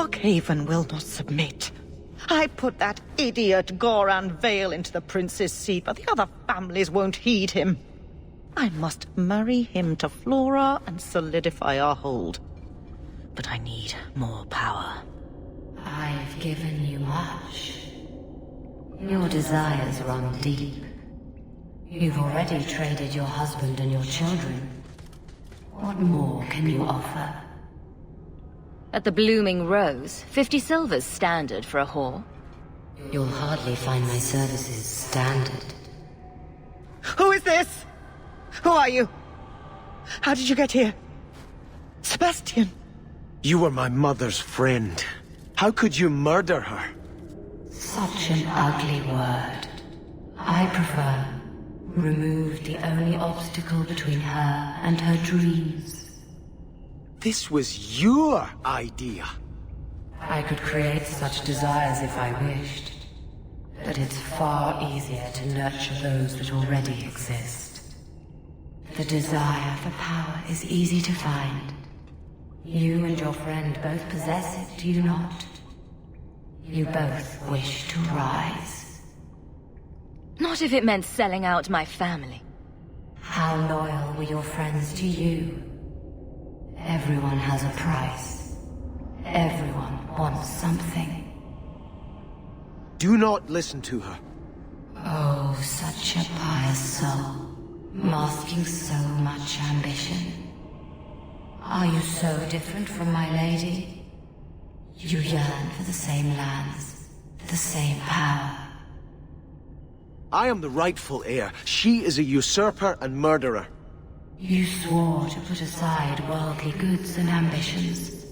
Darkhaven will not submit. I put that idiot Goran Vale into the prince's seat, but the other families won't heed him. I must marry him to Flora and solidify our hold. But I need more power. I've given you much. Your desires run deep. You've already traded your husband and your children. What more can you offer? At the Blooming Rose, 50 silver's standard for a whore. You'll hardly find my services standard. Who is this? Who are you? How did you get here? Sebastian! You were my mother's friend. How could you murder her? Such an ugly word. I prefer remove the only obstacle between her and her dreams. This was your idea. I could create such desires if I wished. But it's far easier to nurture those that already exist. The desire for power is easy to find. You and your friend both possess it, do you not? You both wish to rise. Not if it meant selling out my family. How loyal were your friends to you? Everyone has a price. Everyone wants something. Do not listen to her. Oh, such a pious soul, masking so much ambition. Are you so different from my lady? You yearn for the same lands, the same power. I am the rightful heir. She is a usurper and murderer. You swore to put aside worldly goods and ambitions,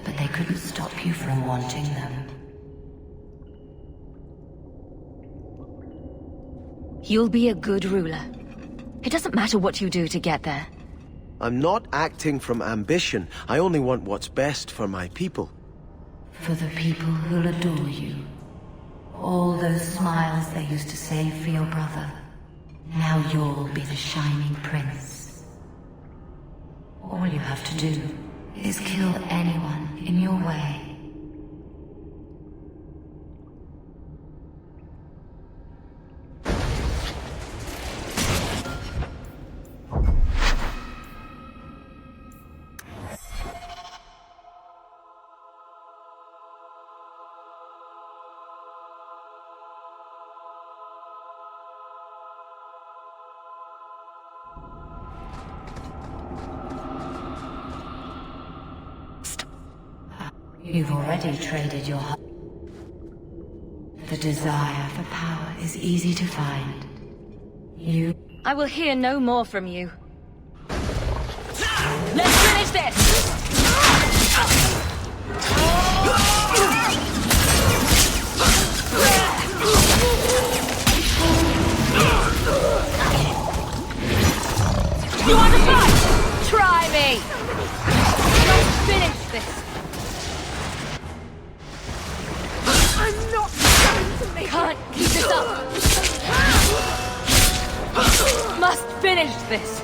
but they couldn't stop you from wanting them. You'll be a good ruler. It doesn't matter what you do to get there. I'm not acting from ambition. I only want what's best for my people. For the people who'll adore you. All those smiles they used to save for your brother. Now you'll be the shining prince. All you have to do is kill anyone in your way. You've already traded your heart. The desire for power is easy to find. I will hear no more from you. Let's finish this! You want to fight? Try me! Let's finish this! I'm not going to make Can't keep this up! Must finish this!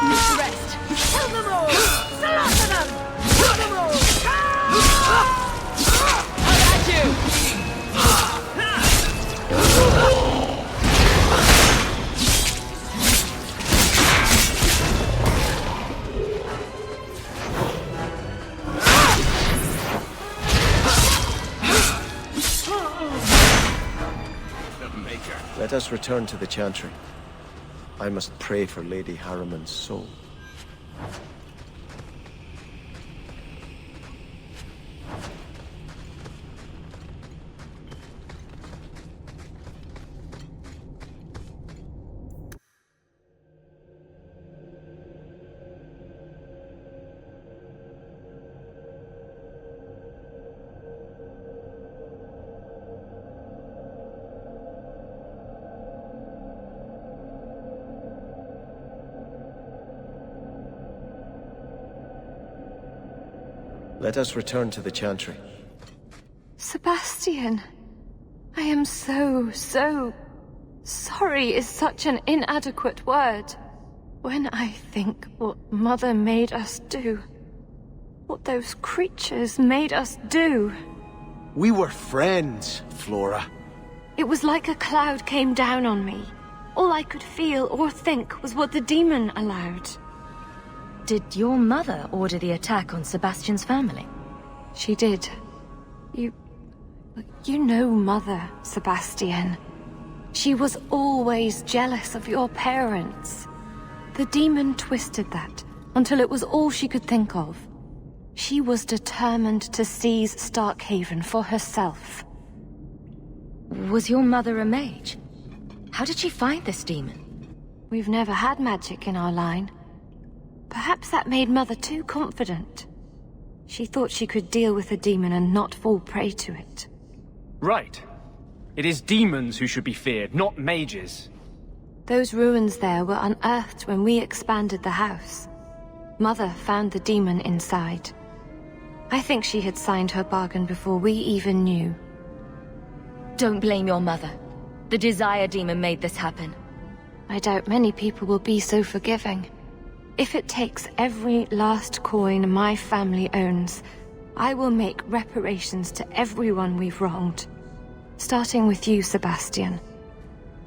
Need to rest! Kill them all! Slaughter them! Kill them all! How about you? Let us return to the Chantry. I must pray for Lady Harriman's soul. Let us return to the Chantry. Sebastian, I am so Sorry is such an inadequate word. When I think what Mother made us do, what those creatures made us do. We were friends, Flora. It was like a cloud came down on me. All I could feel or think was what the demon allowed. Did your mother order the attack on Sebastian's family? She did. You know Mother, Sebastian. She was always jealous of your parents. The demon twisted that until it was all she could think of. She was determined to seize Starkhaven for herself. Was your mother a mage? How did she find this demon? We've never had magic in our line. Perhaps that made Mother too confident. She thought she could deal with the demon and not fall prey to it. Right. It is demons who should be feared, not mages. Those ruins there were unearthed when we expanded the house. Mother found the demon inside. I think she had signed her bargain before we even knew. Don't blame your mother. The Desire Demon made this happen. I doubt many people will be so forgiving. If it takes every last coin my family owns, I will make reparations to everyone we've wronged. Starting with you, Sebastian.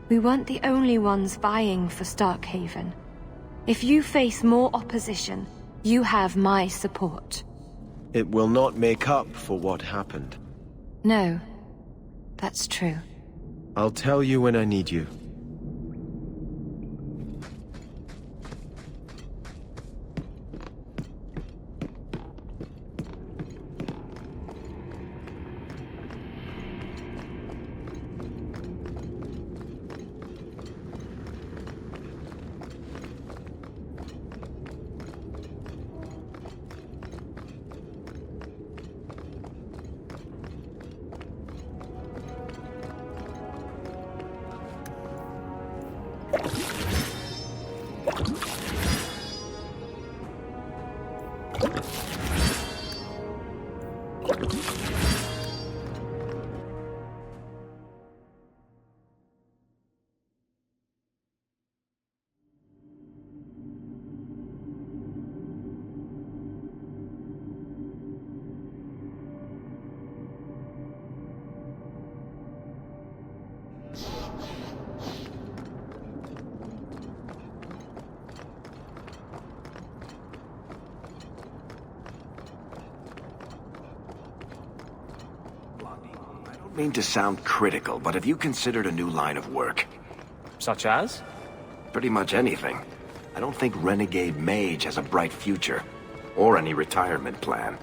We weren't the only ones vying for Starkhaven. If you face more opposition, you have my support. It will not make up for what happened. No, that's true. I'll tell you when I need you. I don't mean to sound critical, but have you considered a new line of work? Such as? Pretty much anything. I don't think Renegade Mage has a bright future, or any retirement plan.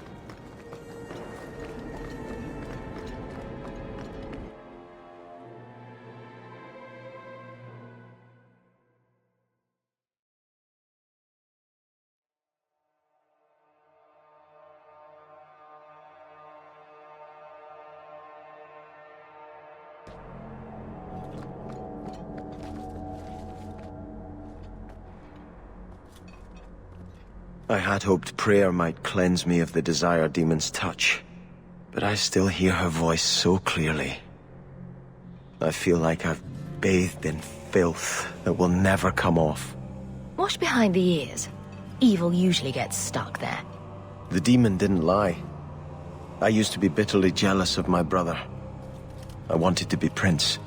I had hoped prayer might cleanse me of the Desire Demon's touch, but I still hear her voice so clearly. I feel like I've bathed in filth that will never come off. Wash behind the ears. Evil usually gets stuck there. The demon didn't lie. I used to be bitterly jealous of my brother. I wanted to be prince.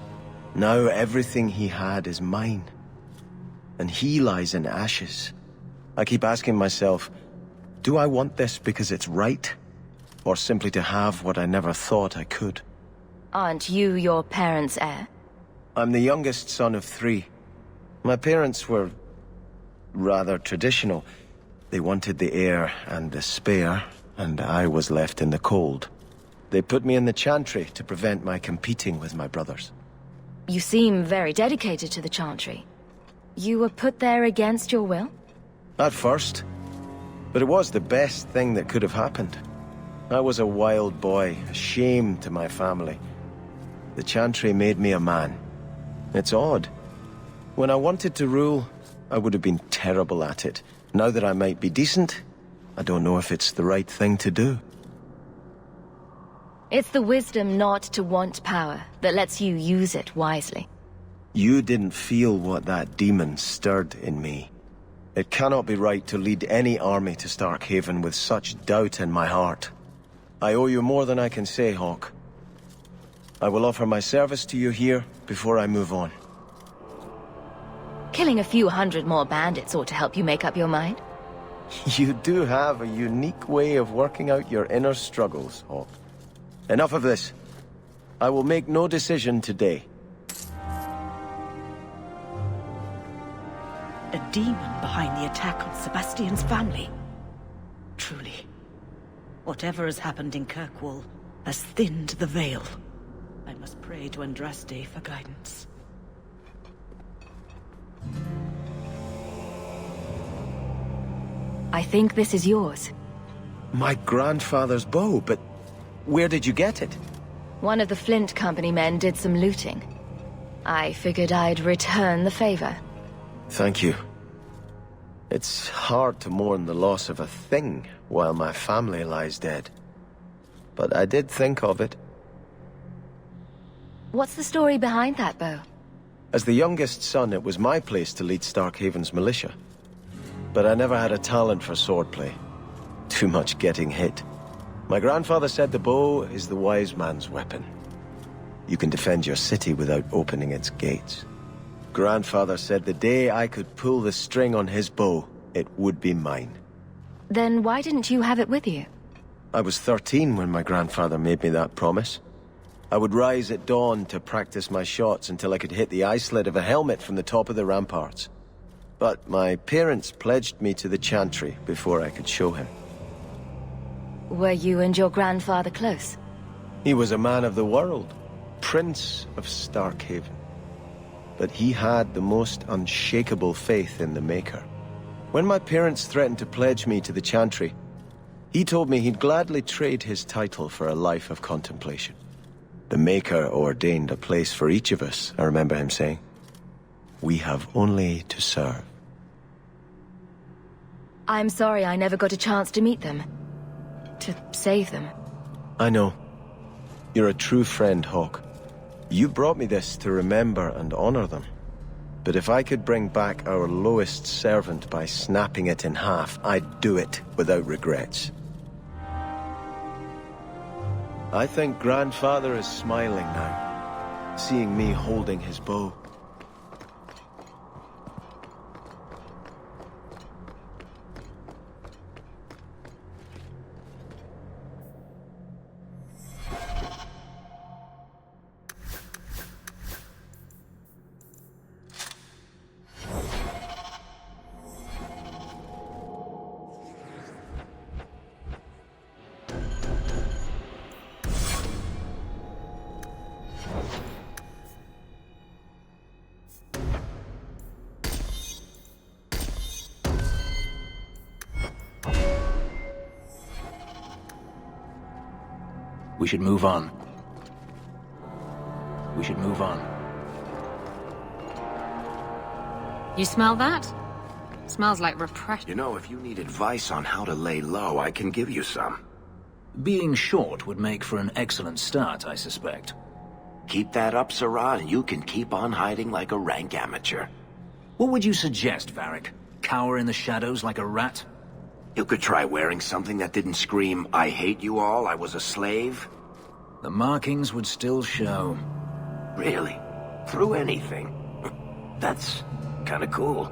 Now everything he had is mine. And he lies in ashes. I keep asking myself, do I want this because it's right? Or simply to have what I never thought I could? Aren't you your parents' heir? I'm the youngest son of 3. My parents were rather traditional. They wanted the heir and the spare, and I was left in the cold. They put me in the Chantry to prevent my competing with my brothers. You seem very dedicated to the Chantry. You were put there against your will? At first. But it was the best thing that could have happened. I was a wild boy, a shame to my family. The Chantry made me a man. It's odd. When I wanted to rule, I would have been terrible at it. Now that I might be decent, I don't know if it's the right thing to do. It's the wisdom not to want power that lets you use it wisely. You didn't feel what that demon stirred in me. It cannot be right to lead any army to Starkhaven with such doubt in my heart. I owe you more than I can say, Hawke. I will offer my service to you here before I move on. Killing a few hundred more bandits ought to help you make up your mind. You do have a unique way of working out your inner struggles, Hawke. Enough of this. I will make no decision today. A demon behind the attack on Sebastian's family. Truly, whatever has happened in Kirkwall has thinned the veil. I must pray to Andraste for guidance. I think this is yours. My grandfather's bow, but where did you get it? One of the Flint Company men did some looting. I figured I'd return the favor. Thank you. It's hard to mourn the loss of a thing while my family lies dead. But I did think of it. What's the story behind that bow? As the youngest son, it was my place to lead Starkhaven's militia. But I never had a talent for swordplay. Too much getting hit. My grandfather said the bow is the wise man's weapon. You can defend your city without opening its gates. Grandfather said the day I could pull the string on his bow, it would be mine. Then why didn't you have it with you? I was 13 when my grandfather made me that promise. I would rise at dawn to practice my shots until I could hit the eye slit of a helmet from the top of the ramparts. But my parents pledged me to the Chantry before I could show him. Were you and your grandfather close? He was a man of the world, Prince of Starkhaven. But he had the most unshakable faith in the Maker. When my parents threatened to pledge me to the Chantry, he told me he'd gladly trade his title for a life of contemplation. The Maker ordained a place for each of us, I remember him saying. We have only to serve. I'm sorry I never got a chance to meet them. To save them. I know. You're a true friend, Hawke. You brought me this to remember and honor them. But if I could bring back our lowest servant by snapping it in half, I'd do it without regrets. I think Grandfather is smiling now, seeing me holding his bow. We should move on. We should move on. You smell that? Smells like repression. You know, if you need advice on how to lay low, I can give you some. Being short would make for an excellent start, I suspect. Keep that up, Sirrah, and you can keep on hiding like a rank amateur. What would you suggest, Varric? Cower in the shadows like a rat? You could try wearing something that didn't scream, "I hate you all, I was a slave." The markings would still show. Really? Through anything? That's kinda cool.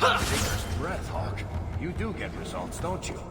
First breath, Hawk. You do get results, don't you?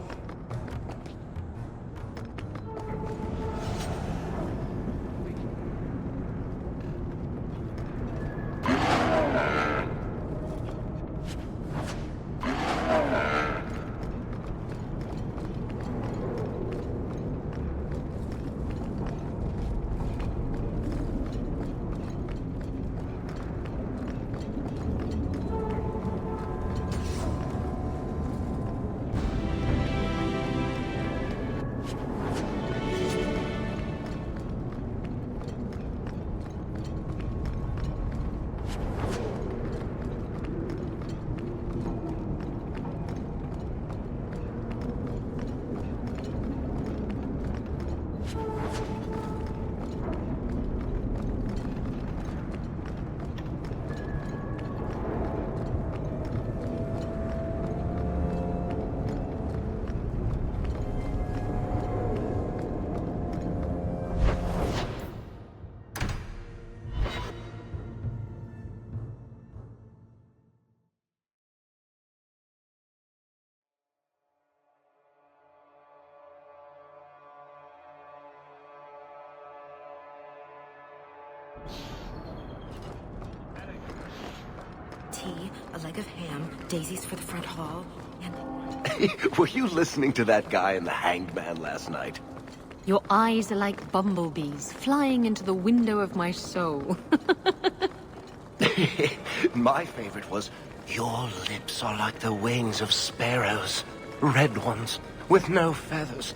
Tea, a leg of ham, daisies for the front hall, and... Were you listening to that guy in the Hanged Man last night? Your eyes are like bumblebees, flying into the window of my soul. My favorite was, "Your lips are like the wings of sparrows, red ones, with no feathers."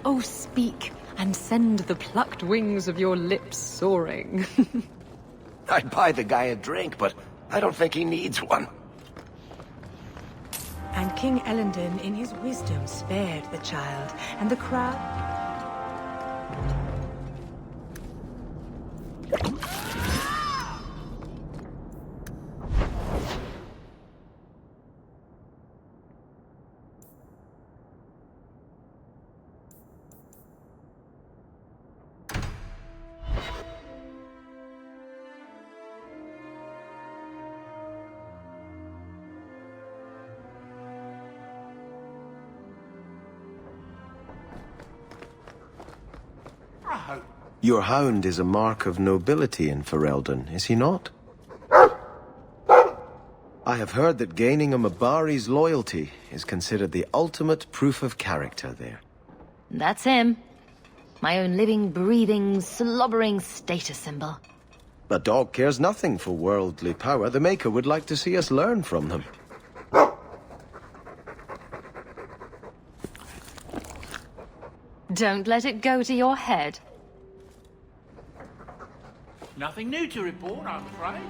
Oh, speak, and send the plucked wings of your lips soaring. I'd buy the guy a drink, but I don't think he needs one. And King Elendon, in his wisdom, spared the child, and the crowd... Your hound is a mark of nobility in Ferelden, is he not? I have heard that gaining a Mabari's loyalty is considered the ultimate proof of character there. That's him. My own living, breathing, slobbering status symbol. A dog cares nothing for worldly power. The Maker would like to see us learn from them. Don't let it go to your head. Nothing new to report, I'm afraid.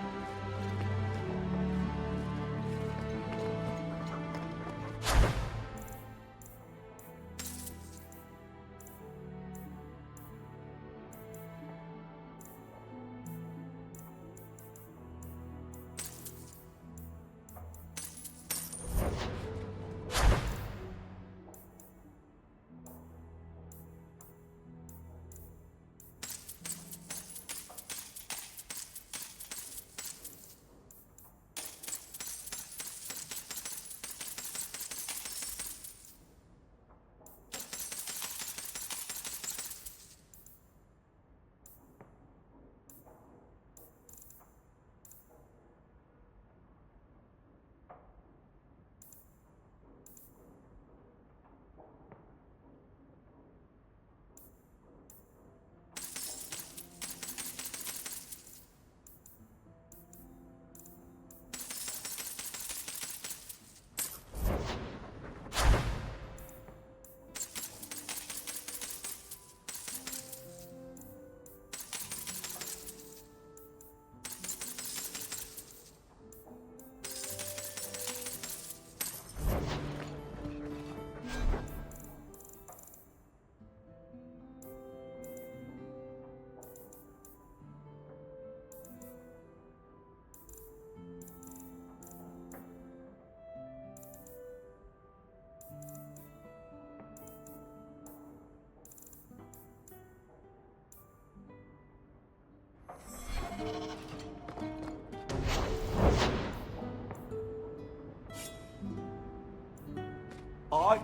I...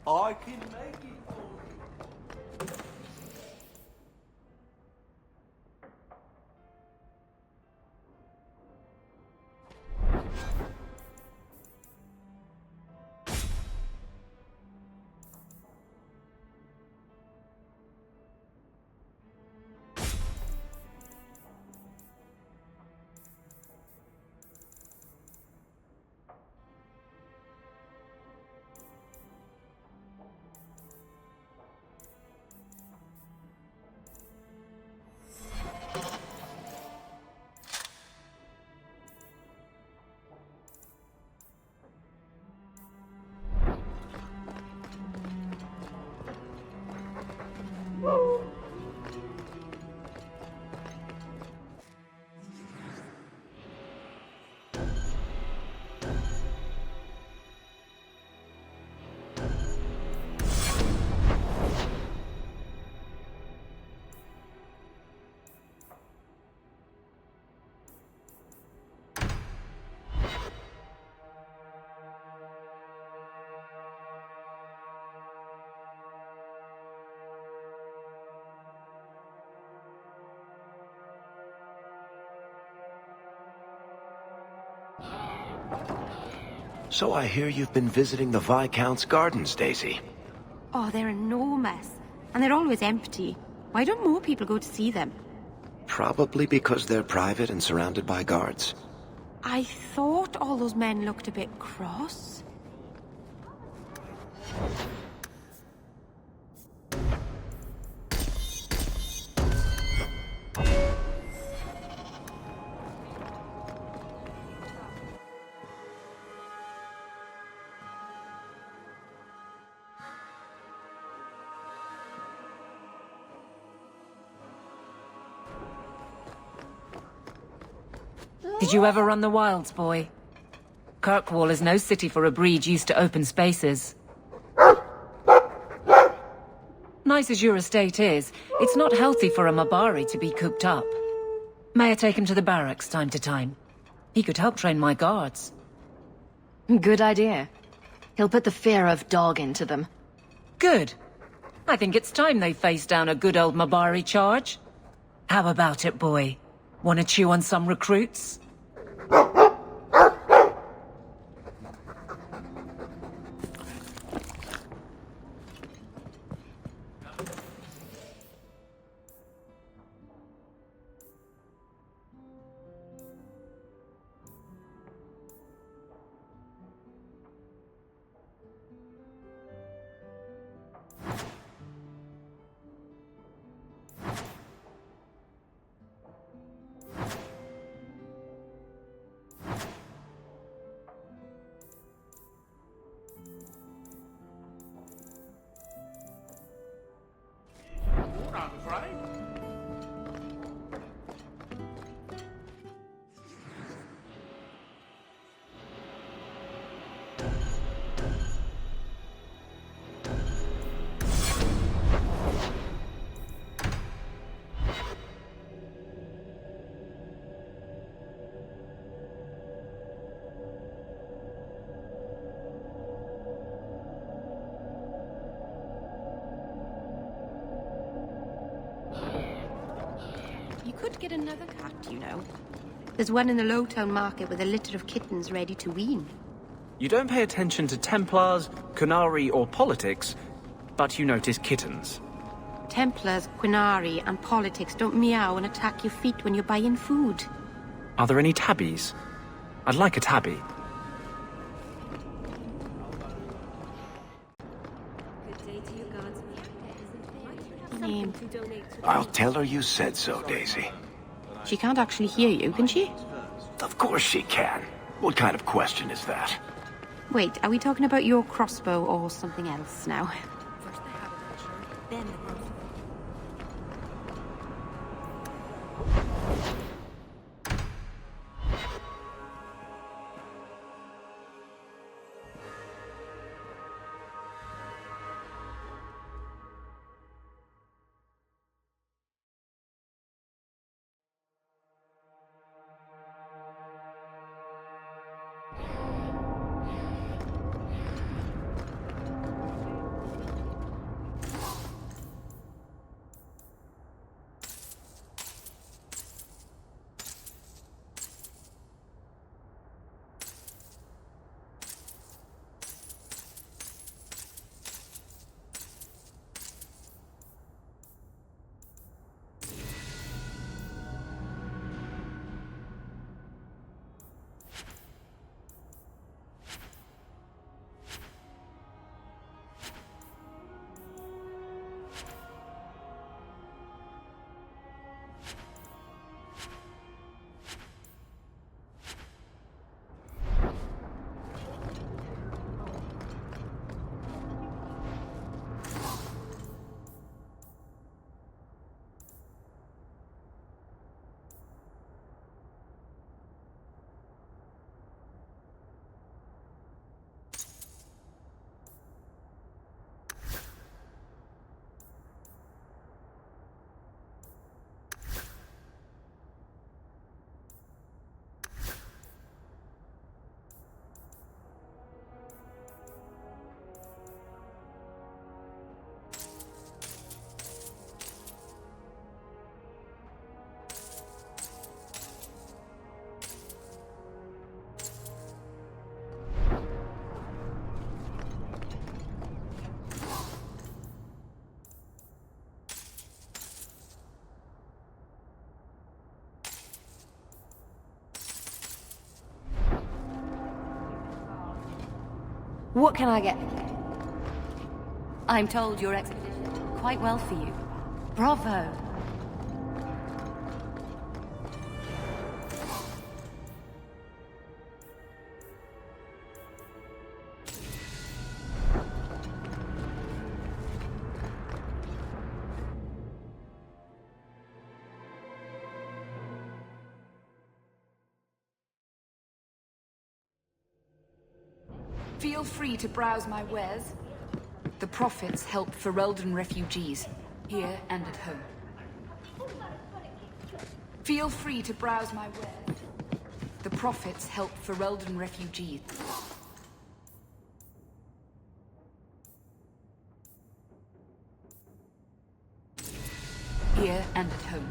I can make it for you. So I hear you've been visiting the Viscount's gardens, Daisy. Oh, they're enormous. And they're always empty. Why don't more people go to see them? Probably because they're private and surrounded by guards. I thought all those men looked a bit cross. Did you ever run the wilds, boy? Kirkwall is no city for a breed used to open spaces. Nice as your estate is, it's not healthy for a Mabari to be cooped up. May I take him to the barracks time to time? He could help train my guards. Good idea. He'll put the fear of dog into them. Good. I think it's time they face down a good old Mabari charge. How about it, boy? Want to chew on some recruits? I'm afraid. You could get another cat, you know. There's one in the Lowtown market with a litter of kittens ready to wean. You don't pay attention to Templars, Qunari, or politics, But you notice kittens. Templars, Quinari, and politics don't meow and attack your feet when you're buying food. Are there any tabbies? I'd like a tabby. I'll tell her you said so, Daisy. She can't actually hear you, can she? Of course she can. What kind of question is that? Wait, are we talking about your crossbow or something else now? What can I get? I'm told your expedition did quite well for you. Bravo! Feel free to browse my wares. The Prophets help Ferelden refugees, here and at home. Feel free to browse my wares. The Prophets help Ferelden refugees. Here and at home.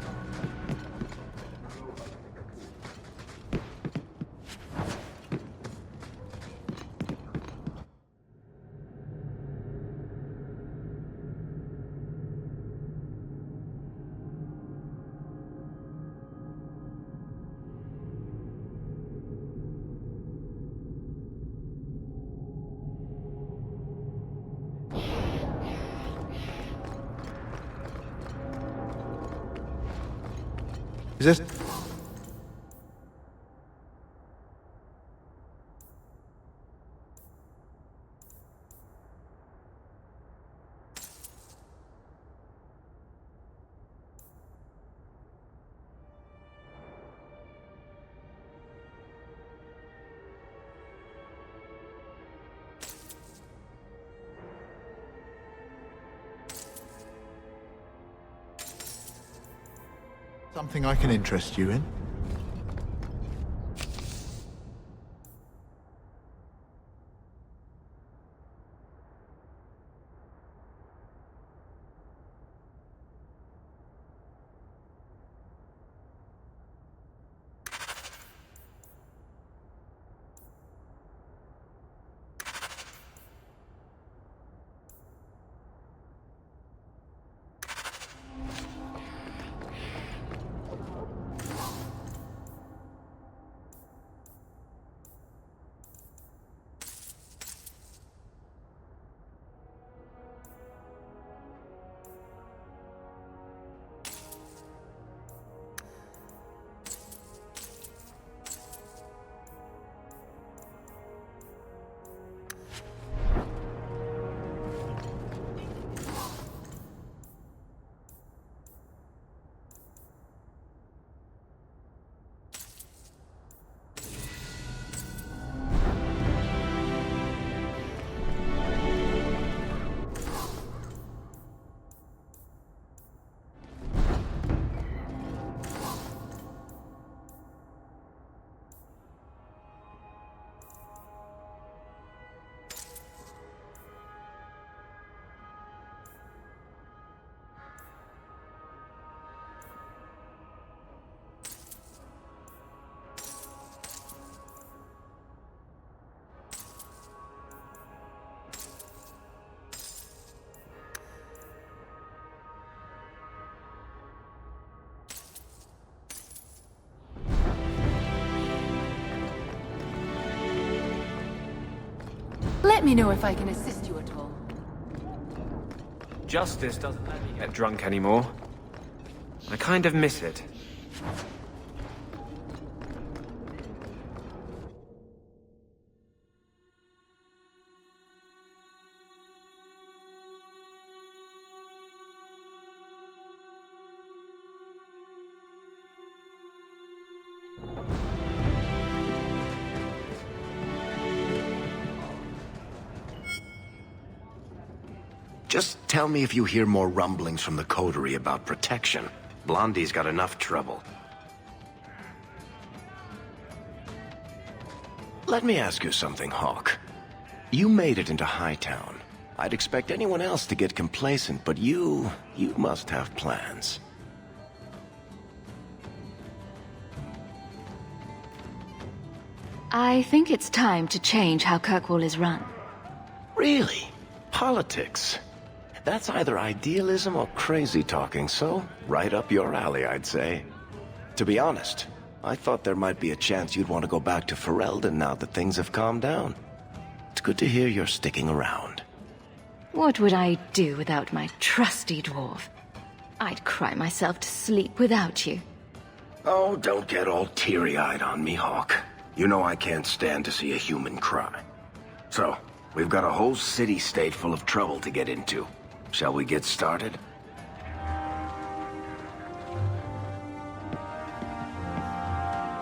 Is this... something I can interest you in? Let me know if I can assist you at all. Justice doesn't let me get drunk anymore. I kind of miss it. Just tell me if you hear more rumblings from the coterie about protection. Blondie's got enough trouble. Let me ask you something, Hawke. You made it into Hightown. I'd expect anyone else to get complacent, but you must have plans. I think it's time to change how Kirkwall is run. Really? Politics? That's either idealism or crazy talking, so right up your alley, I'd say. To be honest, I thought there might be a chance you'd want to go back to Ferelden now that things have calmed down. It's good to hear you're sticking around. What would I do without my trusty dwarf? I'd cry myself to sleep without you. Oh, don't get all teary-eyed on me, Hawke. You know I can't stand to see a human cry. So, we've got a whole city-state full of trouble to get into. Shall we get started?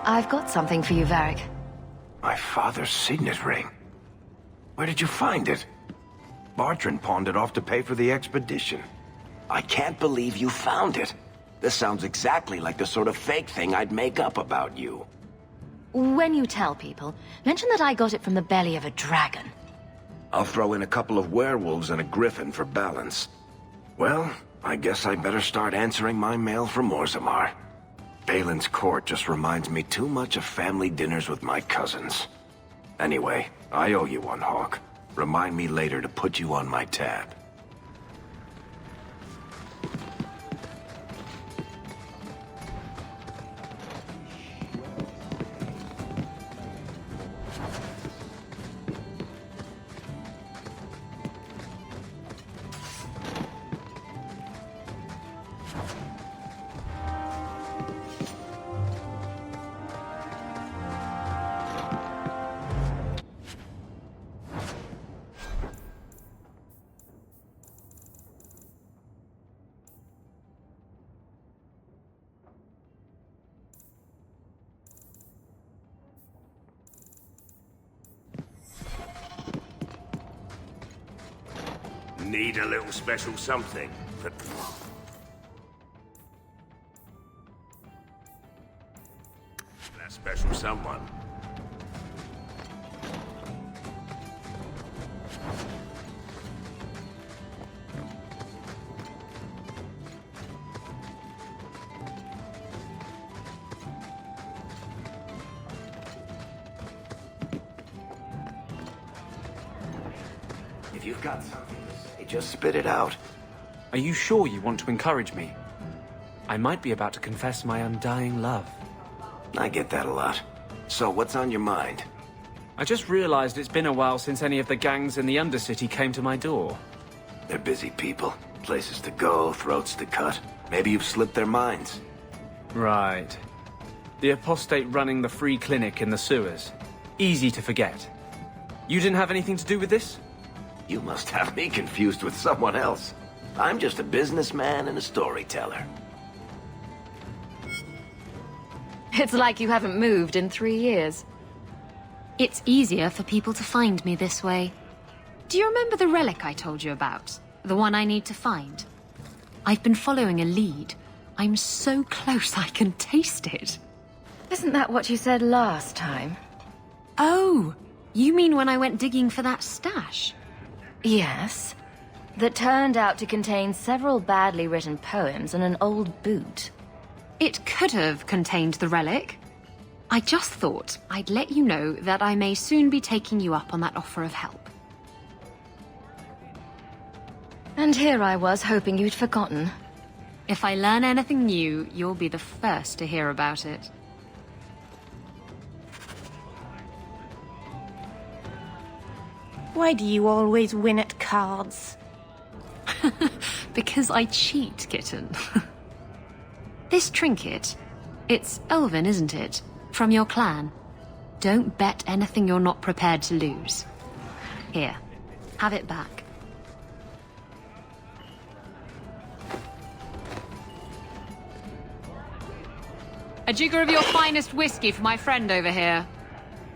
I've got something for you, Varric. My father's signet ring. Where did you find it? Bartrand pawned it off to pay for the expedition. I can't believe you found it. This sounds exactly like the sort of fake thing I'd make up about you. When you tell people, mention that I got it from the belly of a dragon. I'll throw in a couple of werewolves and a griffin for balance. Well, I guess I better start answering my mail from Orzammar. Balin's court just reminds me too much of family dinners with my cousins. Anyway, I owe you one, Hawke. Remind me later to put you on my tab. Need a little special something for... that special someone. If you've got something to say, just spit it out. Are you sure you want to encourage me? I might be about to confess my undying love. I get that a lot. So what's on your mind? I just realized it's been a while since any of the gangs in the Undercity came to my door. They're busy people. Places to go, throats to cut. Maybe you've slipped their minds. Right. The apostate running the free clinic in the sewers. Easy to forget. You didn't have anything to do with this? You must have me confused with someone else. I'm just a businessman and a storyteller. It's like you haven't moved in 3 years. It's easier for people to find me this way. Do you remember the relic I told you about? The one I need to find? I've been following a lead. I'm so close I can taste it. Isn't that what you said last time? Oh, you mean when I went digging for that stash? Yes. That turned out to contain several badly written poems and an old boot. It could have contained the relic. I just thought I'd let you know that I may soon be taking you up on that offer of help. And here I was hoping you'd forgotten. If I learn anything new, you'll be the first to hear about it. Why do you always win at cards? Because I cheat, kitten. This trinket, it's elven, isn't it? From your clan. Don't bet anything you're not prepared to lose. Here, have it back. A jigger of your finest whiskey for my friend over here.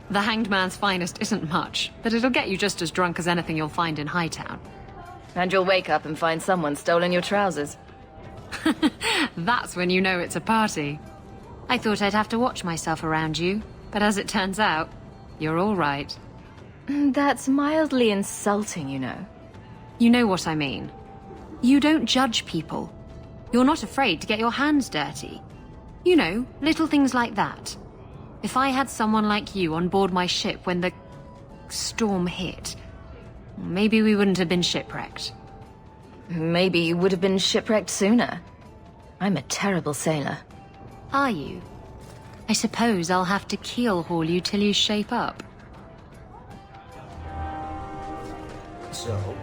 The Hanged Man's finest isn't much, but it'll get you just as drunk as anything you'll find in Hightown. And you'll wake up and find someone stolen your trousers. That's when you know it's a party. I thought I'd have to watch myself around you, but as it turns out, you're all right. That's mildly insulting, you know. You know what I mean. You don't judge people. You're not afraid to get your hands dirty. You know, little things like that. If I had someone like you on board my ship when the storm hit, maybe we wouldn't have been shipwrecked. Maybe you would have been shipwrecked sooner. I'm a terrible sailor. Are you? I suppose I'll have to keel haul you till you shape up. So,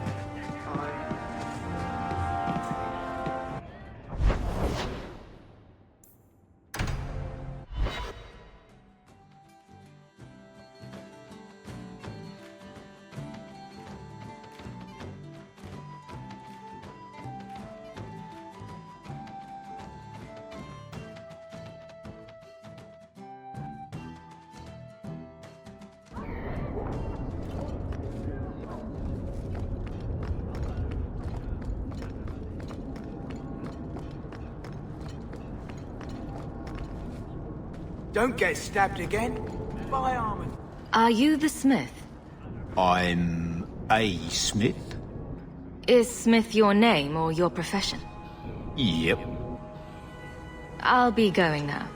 don't get stabbed again. By Armand. Are you the smith? I'm a smith. Is Smith your name or your profession? Yep. I'll be going now.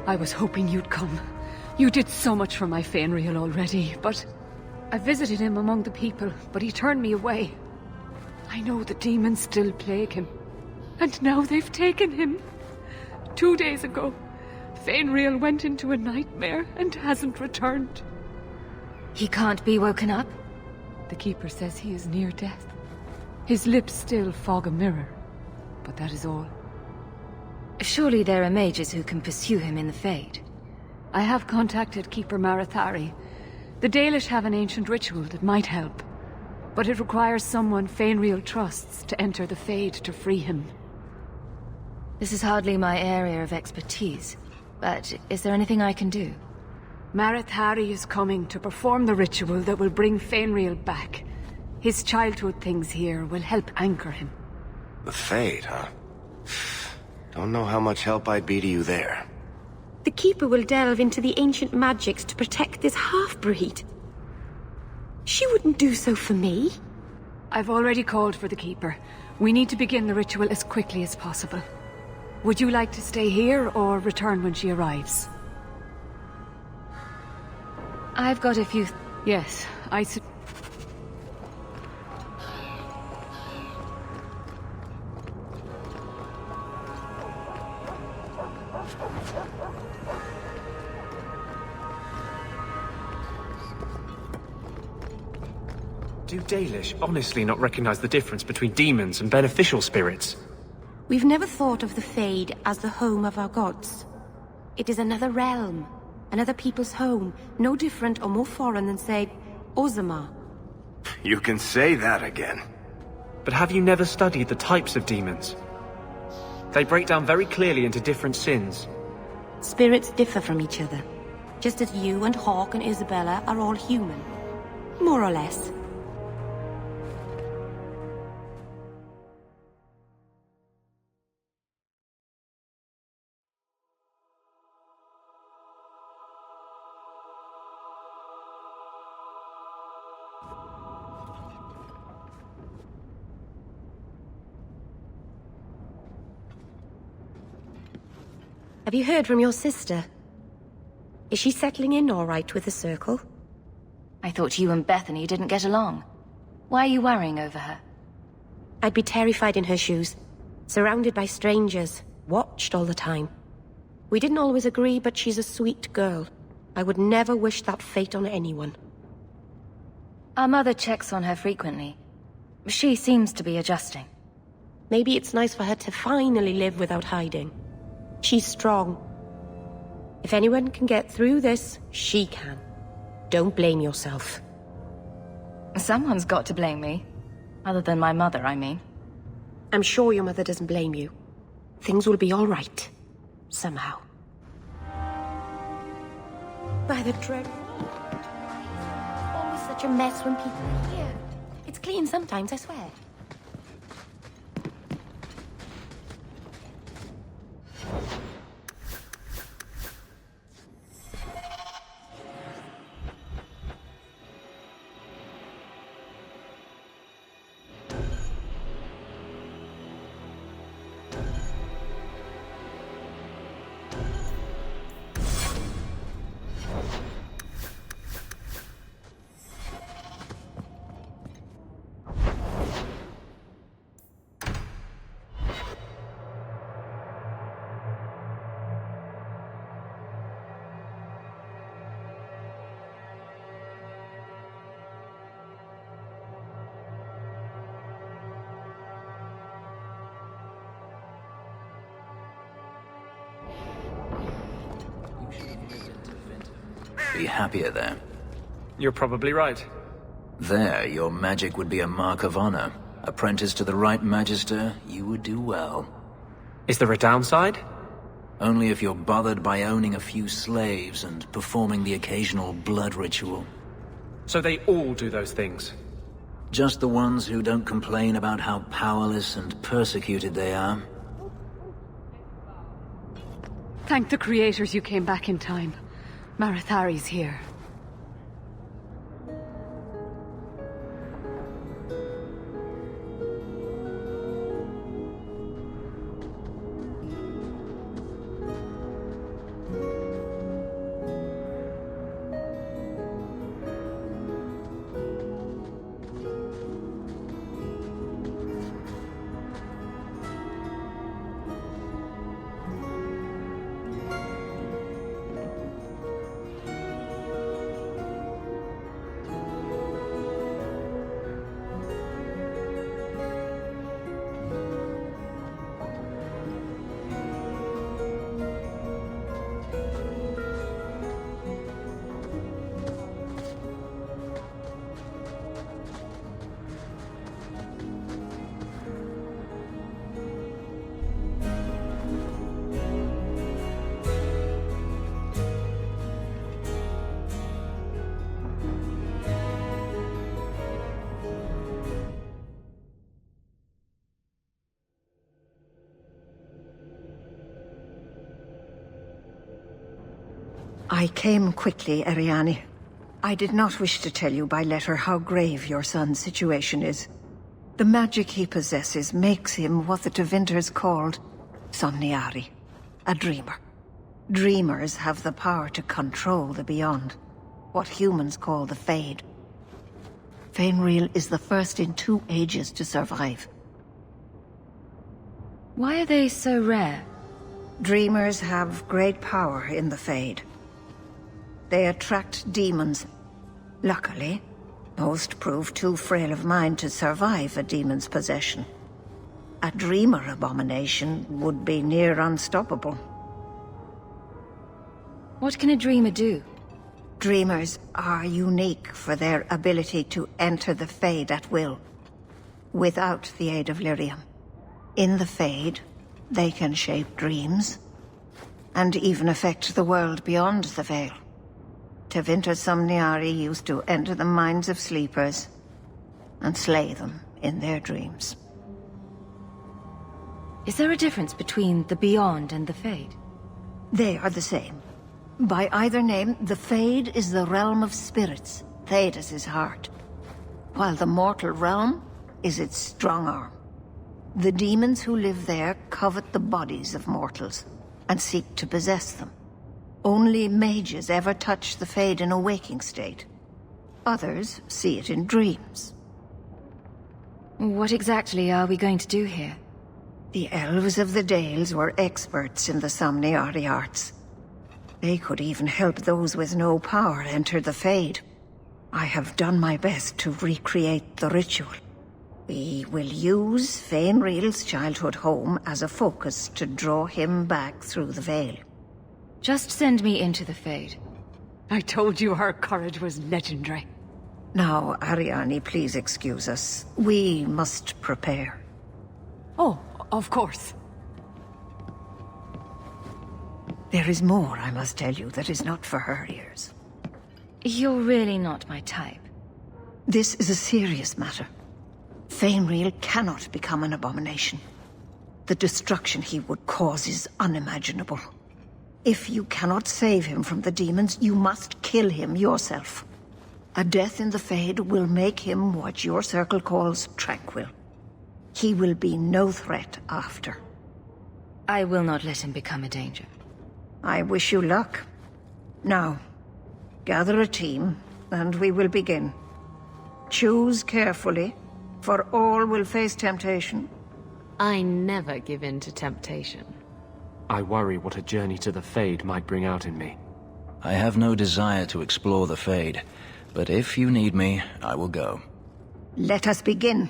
I was hoping you'd come. You did so much for my Fainriel already, but... I visited him among the people, but he turned me away. I know the demons still plague him. And now they've taken him. 2 days ago, Fainriel went into a nightmare and hasn't returned. He can't be woken up? The Keeper says he is near death. His lips still fog a mirror, but that is all. Surely there are mages who can pursue him in the Fade. I have contacted Keeper Marathari. The Dalish have an ancient ritual that might help, but it requires someone Fainriel trusts to enter the Fade to free him. This is hardly my area of expertise, but is there anything I can do? Marathari is coming to perform the ritual that will bring Fainriel back. His childhood things here will help anchor him. The Fade, huh? Don't know how much help I'd be to you there. The Keeper will delve into the ancient magics to protect this half-breed. She wouldn't do so for me. I've already called for the Keeper. We need to begin the ritual as quickly as possible. Would you like to stay here or return when she arrives? I've got a few... Yes, Do Dalish honestly not recognize the difference between demons and beneficial spirits? We've never thought of the Fade as the home of our gods. It is another realm, another people's home, no different or more foreign than, say, Orzammar. You can say that again. But have you never studied the types of demons? They break down very clearly into different sins. Spirits differ from each other, just as you and Hawke and Isabella are all human. More or less. Have you heard from your sister? Is she settling in all right with the Circle? I thought you and Bethany didn't get along. Why are you worrying over her? I'd be terrified in her shoes. Surrounded by strangers. Watched all the time. We didn't always agree, but she's a sweet girl. I would never wish that fate on anyone. Our mother checks on her frequently. She seems to be adjusting. Maybe it's nice for her to finally live without hiding. She's strong. If anyone can get through this, she can. Don't blame yourself. Someone's got to blame me. Other than my mother, I mean. I'm sure your mother doesn't blame you. Things will be all right. Somehow. By the dread... Always such a mess when people are here. It's clean sometimes, I swear. Be happier there. You're probably right. There, your magic would be a mark of honor. Apprentice to the right Magister, you would do well. Is there a downside? Only if you're bothered by owning a few slaves and performing the occasional blood ritual. So they all do those things? Just the ones who don't complain about how powerless and persecuted they are. Thank the creators you came back in time. Marathari's here. I came quickly, Ariane. I did not wish to tell you by letter how grave your son's situation is. The magic he possesses makes him what the Tevinters called Somniari, a dreamer. Dreamers have the power to control the beyond, what humans call the Fade. Fainril is the first in 2 ages to survive. Why are they so rare? Dreamers have great power in the Fade. They attract demons. Luckily, most prove too frail of mind to survive a demon's possession. A dreamer abomination would be near unstoppable. What can a dreamer do? Dreamers are unique for their ability to enter the Fade at will, without the aid of Lyrium. In the Fade, they can shape dreams, and even affect the world beyond the Veil. Tevinter Somniari used to enter the minds of sleepers and slay them in their dreams. Is there a difference between the Beyond and the Fade? They are the same. By either name, the Fade is the realm of spirits, Thedas' heart, while the mortal realm is its strong arm. The demons who live there covet the bodies of mortals and seek to possess them. Only mages ever touch the Fade in a waking state. Others see it in dreams. What exactly are we going to do here? The elves of the Dales were experts in the Somniari arts. They could even help those with no power enter the Fade. I have done my best to recreate the ritual. We will use Fainril's childhood home as a focus to draw him back through the Veil. Just send me into the Fade. I told you her courage was legendary. Now, Ariane, please excuse us. We must prepare. Oh, of course. There is more I must tell you that is not for her ears. You're really not my type. This is a serious matter. Fainril cannot become an abomination. The destruction he would cause is unimaginable. If you cannot save him from the demons, you must kill him yourself. A death in the Fade will make him what your circle calls tranquil. He will be no threat after. I will not let him become a danger. I wish you luck. Now, gather a team, and we will begin. Choose carefully, for all will face temptation. I never give in to temptation. I worry what a journey to the Fade might bring out in me. I have no desire to explore the Fade, but if you need me, I will go. Let us begin.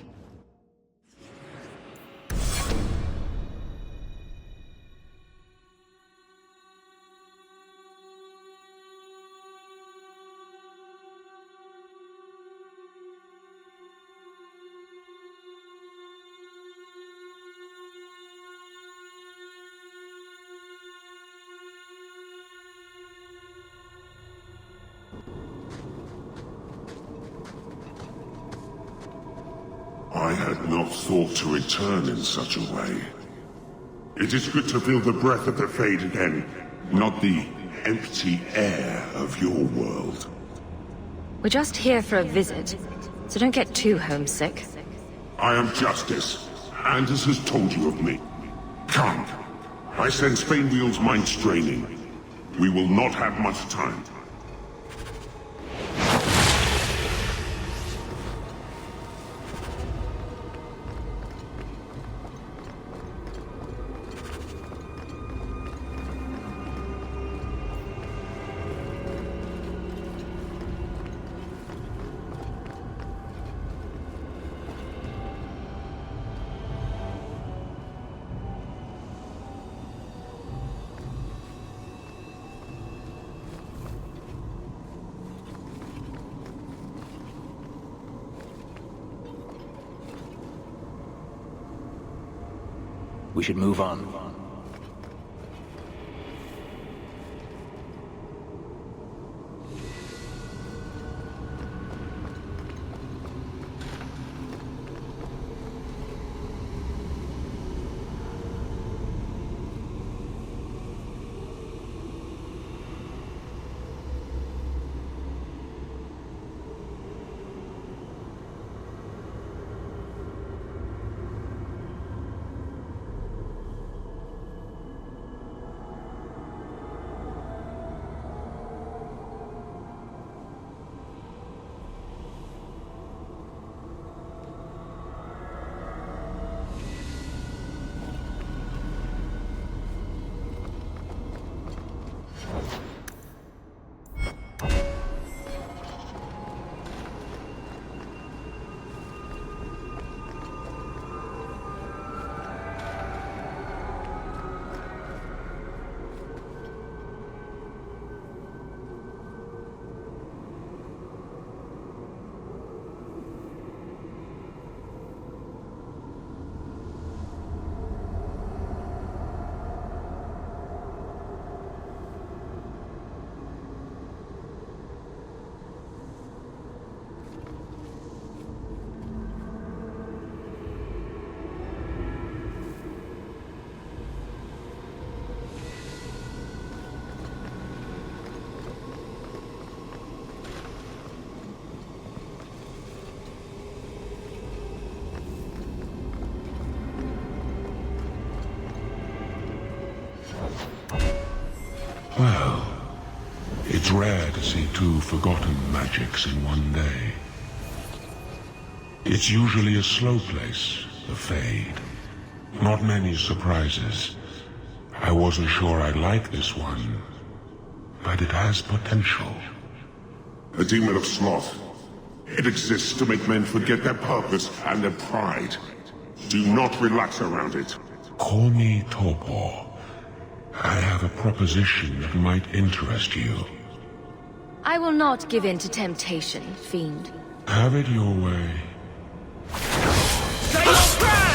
I had not thought to return in such a way. It is good to feel the breath of the Fade again, not the empty air of your world. We're just here for a visit, so don't get too homesick. I am Justice. Anders has told you of me. Come. I sense Fainwheel's mind straining. We will not have much time. We should move on. It's rare to see two forgotten magics in one day. It's usually a slow place, the Fade. Not many surprises. I wasn't sure I'd like this one, but it has potential. A demon of sloth. It exists to make men forget their purpose and their pride. Do not relax around it. Call me Torpor. I have a proposition that might interest you. I will not give in to temptation, fiend. Have it your way. Get back!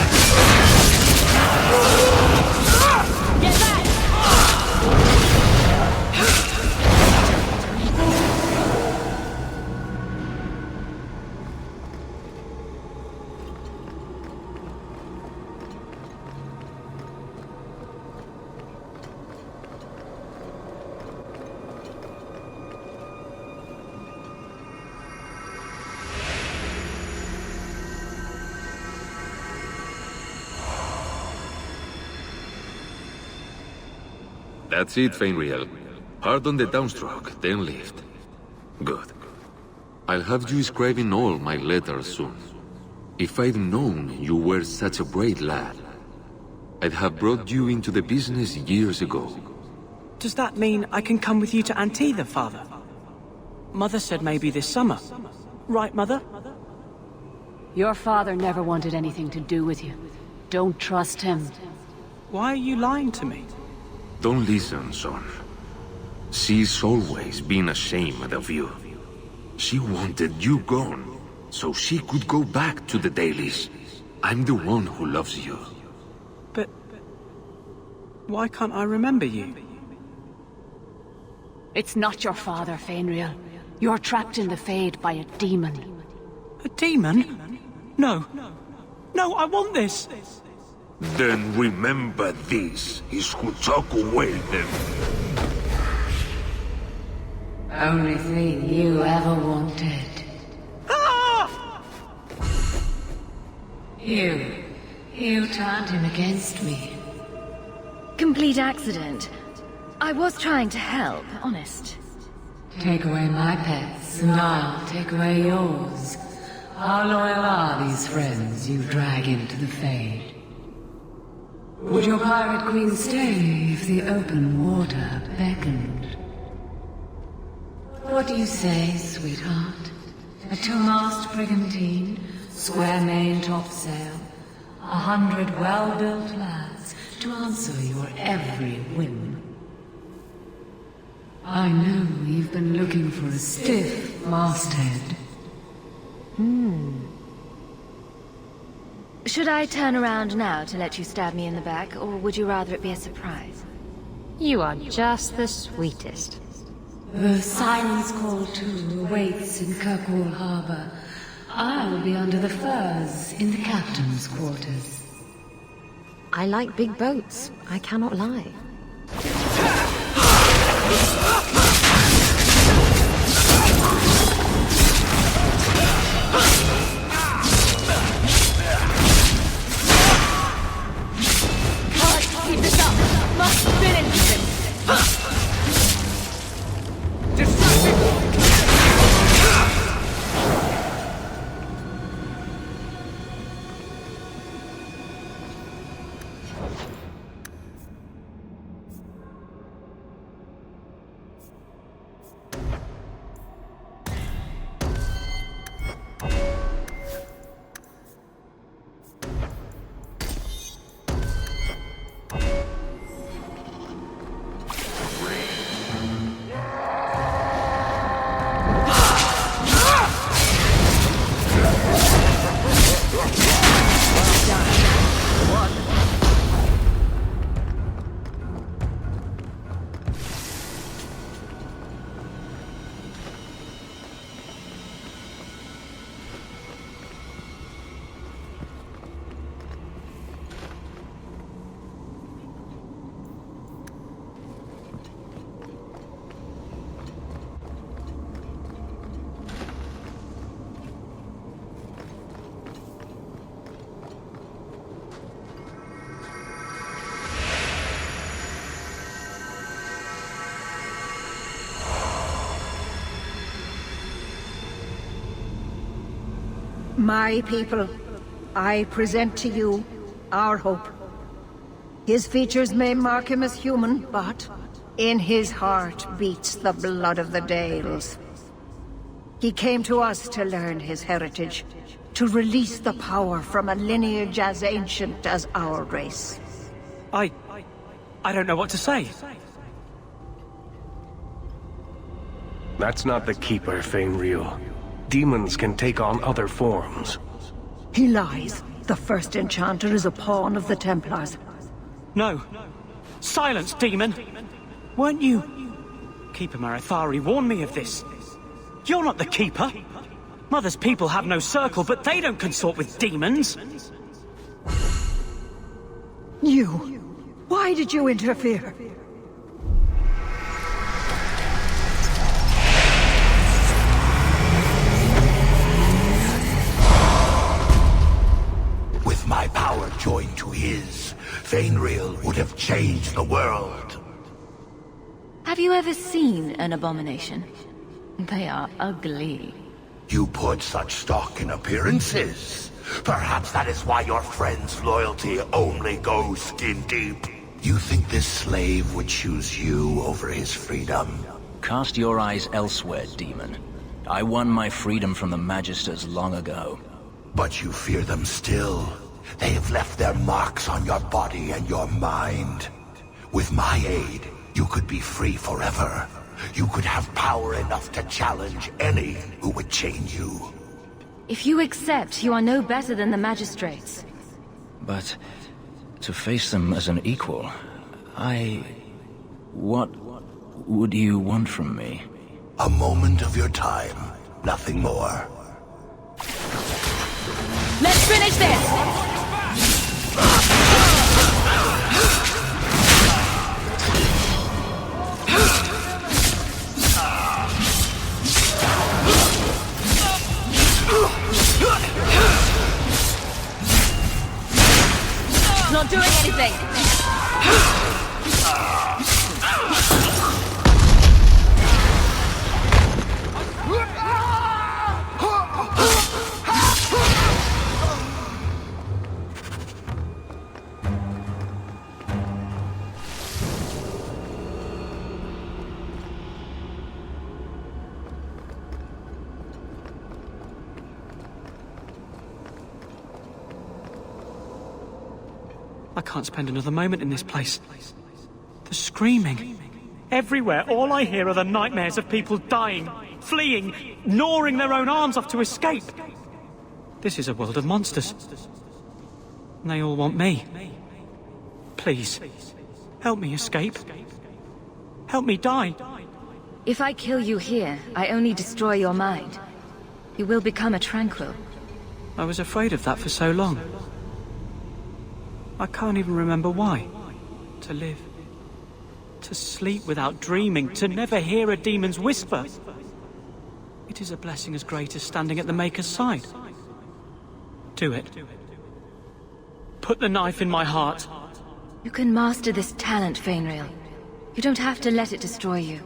That's it, Fenrir. Hard on the downstroke, then lift. Good. I'll have you scribing all my letters soon. If I'd known you were such a brave lad, I'd have brought you into the business years ago. Does that mean I can come with you to Antitha, Father? Mother said maybe this summer. Right, Mother? Your father never wanted anything to do with you. Don't trust him. Why are you lying to me? Don't listen, son. She's always been ashamed of you. She wanted you gone, so she could go back to the dailies. I'm the one who loves you. But why can't I remember you? It's not your father, Fenrir. You're trapped in the Fade by a demon. A demon? No. No, I want this! Then remember this is who took away them. Only thing you ever wanted. Ah! You turned him against me. Complete accident. I was trying to help, honest. Take away my pets, and I'll take away yours. How loyal are these friends you drag into the Fade? Would your pirate queen stay if the open water beckoned? What do you say, sweetheart? A two-mast brigantine, square main topsail, 100 well-built lads to answer your every whim. I know you've been looking for a stiff masthead. Should I turn around now to let you stab me in the back, or would you rather it be a surprise? You are just the sweetest. The Silence Call 2 awaits in Kirkwall Harbor. I'll be under the firs in the captain's quarters. I like big boats, I cannot lie. Keep this up! Must finish him! My people, I present to you our hope. His features may mark him as human, but in his heart beats the blood of the Dales. He came to us to learn his heritage, to release the power from a lineage as ancient as our race. I don't know what to say. That's not the Keeper, Fainriel. Demons can take on other forms. He lies. The first enchanter is a pawn of the Templars. No. Silence, demon! Weren't you... Keeper Marathari warned me of this. You're not the Keeper. Mother's people have no circle, but they don't consort with demons. You... Why did you interfere? With my power joined to his, Fainriel would have changed the world. Have you ever seen an abomination? They are ugly. You put such stock in appearances. Perhaps that is why your friend's loyalty only goes skin deep. You think this slave would choose you over his freedom? Cast your eyes elsewhere, demon. I won my freedom from the Magisters long ago. But you fear them still. They have left their marks on your body and your mind. With my aid, you could be free forever. You could have power enough to challenge any who would chain you. If you accept, you are no better than the magistrates. But to face them as an equal, What would you want from me? A moment of your time, nothing more. Let's finish this! Not doing anything! I can't spend another moment in this place. The screaming. Everywhere, all I hear are the nightmares of people dying, fleeing, gnawing their own arms off to escape. This is a world of monsters. And they all want me. Please, help me escape. Help me die. If I kill you here, I only destroy your mind. You will become a tranquil. I was afraid of that for so long. I can't even remember why. To live. To sleep without dreaming. To never hear a demon's whisper. It is a blessing as great as standing at the Maker's side. Do it. Put the knife in my heart. You can master this talent, Fainriel. You don't have to let it destroy you.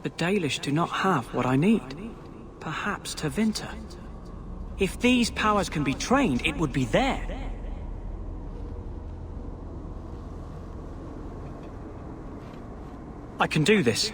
The Dalish do not have what I need. Perhaps Tevinter. If these powers can be trained, it would be there. I can do this.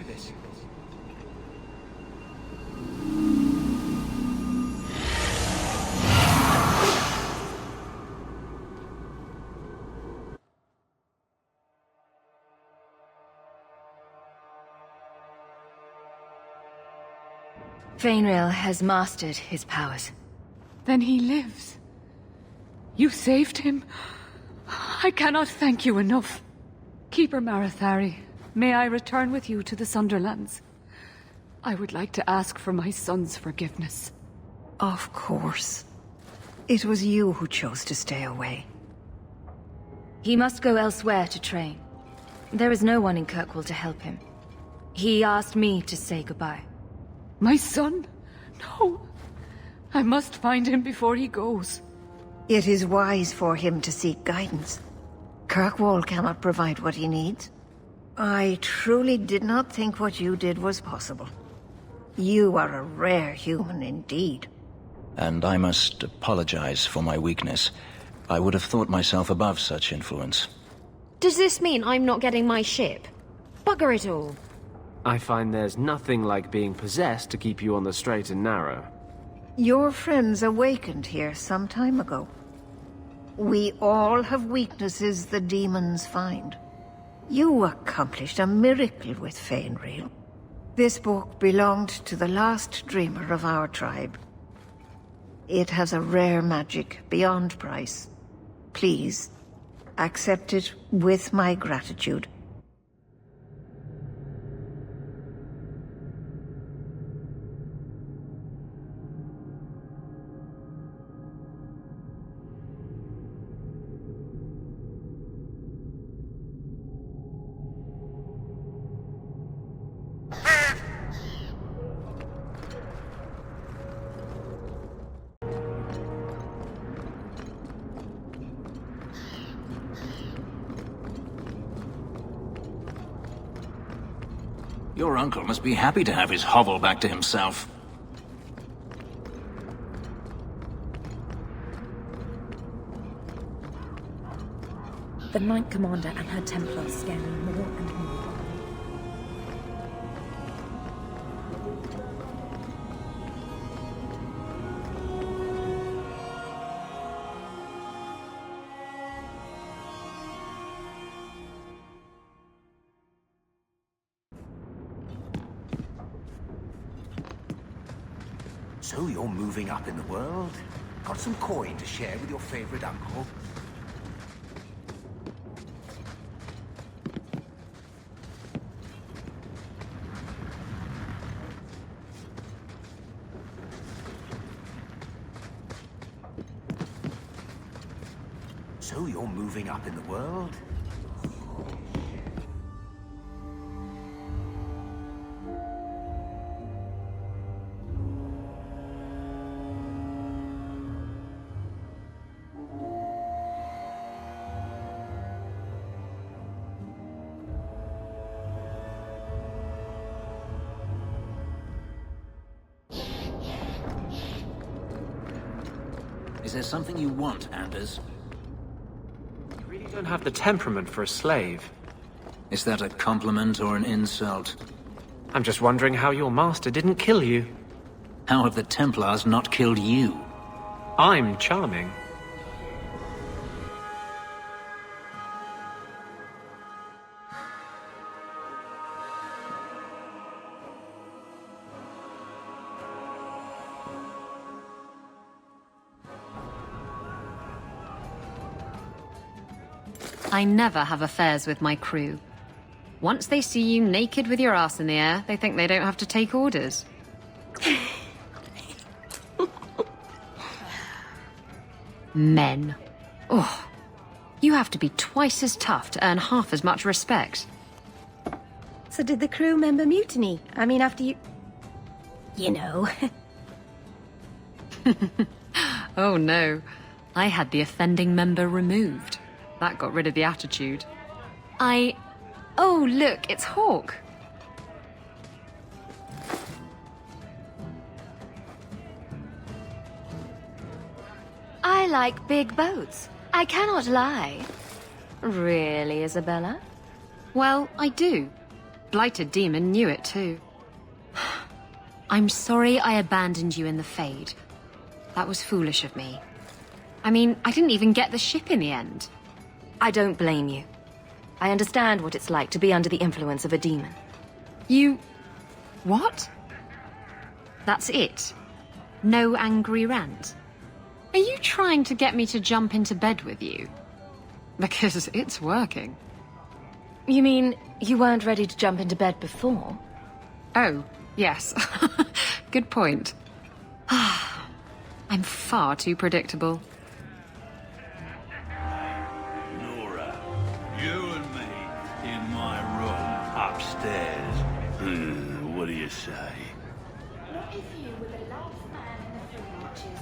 Fainriel has mastered his powers. Then he lives. You saved him. I cannot thank you enough. Keeper Marathari, may I return with you to the Sunderlands? I would like to ask for my son's forgiveness. Of course. It was you who chose to stay away. He must go elsewhere to train. There is no one in Kirkwall to help him. He asked me to say goodbye. My son? No. I must find him before he goes. It is wise for him to seek guidance. Kirkwall cannot provide what he needs. I truly did not think what you did was possible. You are a rare human indeed. And I must apologize for my weakness. I would have thought myself above such influence. Does this mean I'm not getting my ship? Bugger it all. I find there's nothing like being possessed to keep you on the straight and narrow. Your friends awakened here some time ago. We all have weaknesses the demons find. You accomplished a miracle with Fainreal. This book belonged to the last dreamer of our tribe. It has a rare magic beyond price. Please, accept it with my gratitude. Your uncle must be happy to have his hovel back to himself. The Knight Commander and her Templars scare me more and more. So you're moving up in the world? Got some coin to share with your favorite uncle? So you're moving up in the world? Is there something you want, Anders? You really don't have the temperament for a slave. Is that a compliment or an insult? I'm just wondering how your master didn't kill you. How have the Templars not killed you? I'm charming. I never have affairs with my crew. Once they see you naked with your ass in the air, they think they don't have to take orders. Men. Oh, you have to be twice as tough to earn half as much respect. So did the crew member mutiny? I mean, after you... You know. Oh no, I had the offending member removed. That got rid of the attitude. Oh, look, it's Hawke. I like big boats. I cannot lie. Really, Isabella? Well, I do. Blighted Demon knew it too. I'm sorry I abandoned you in the Fade. That was foolish of me. I mean, I didn't even get the ship in the end. I don't blame you. I understand what it's like to be under the influence of a demon. You... what? That's it? No angry rant? Are you trying to get me to jump into bed with you? Because it's working. You mean you weren't ready to jump into bed before? Oh, yes. Good point. I'm far too predictable. Nora, you and me in my room upstairs. What do you say? Not if you were the last man in the Flame Marches.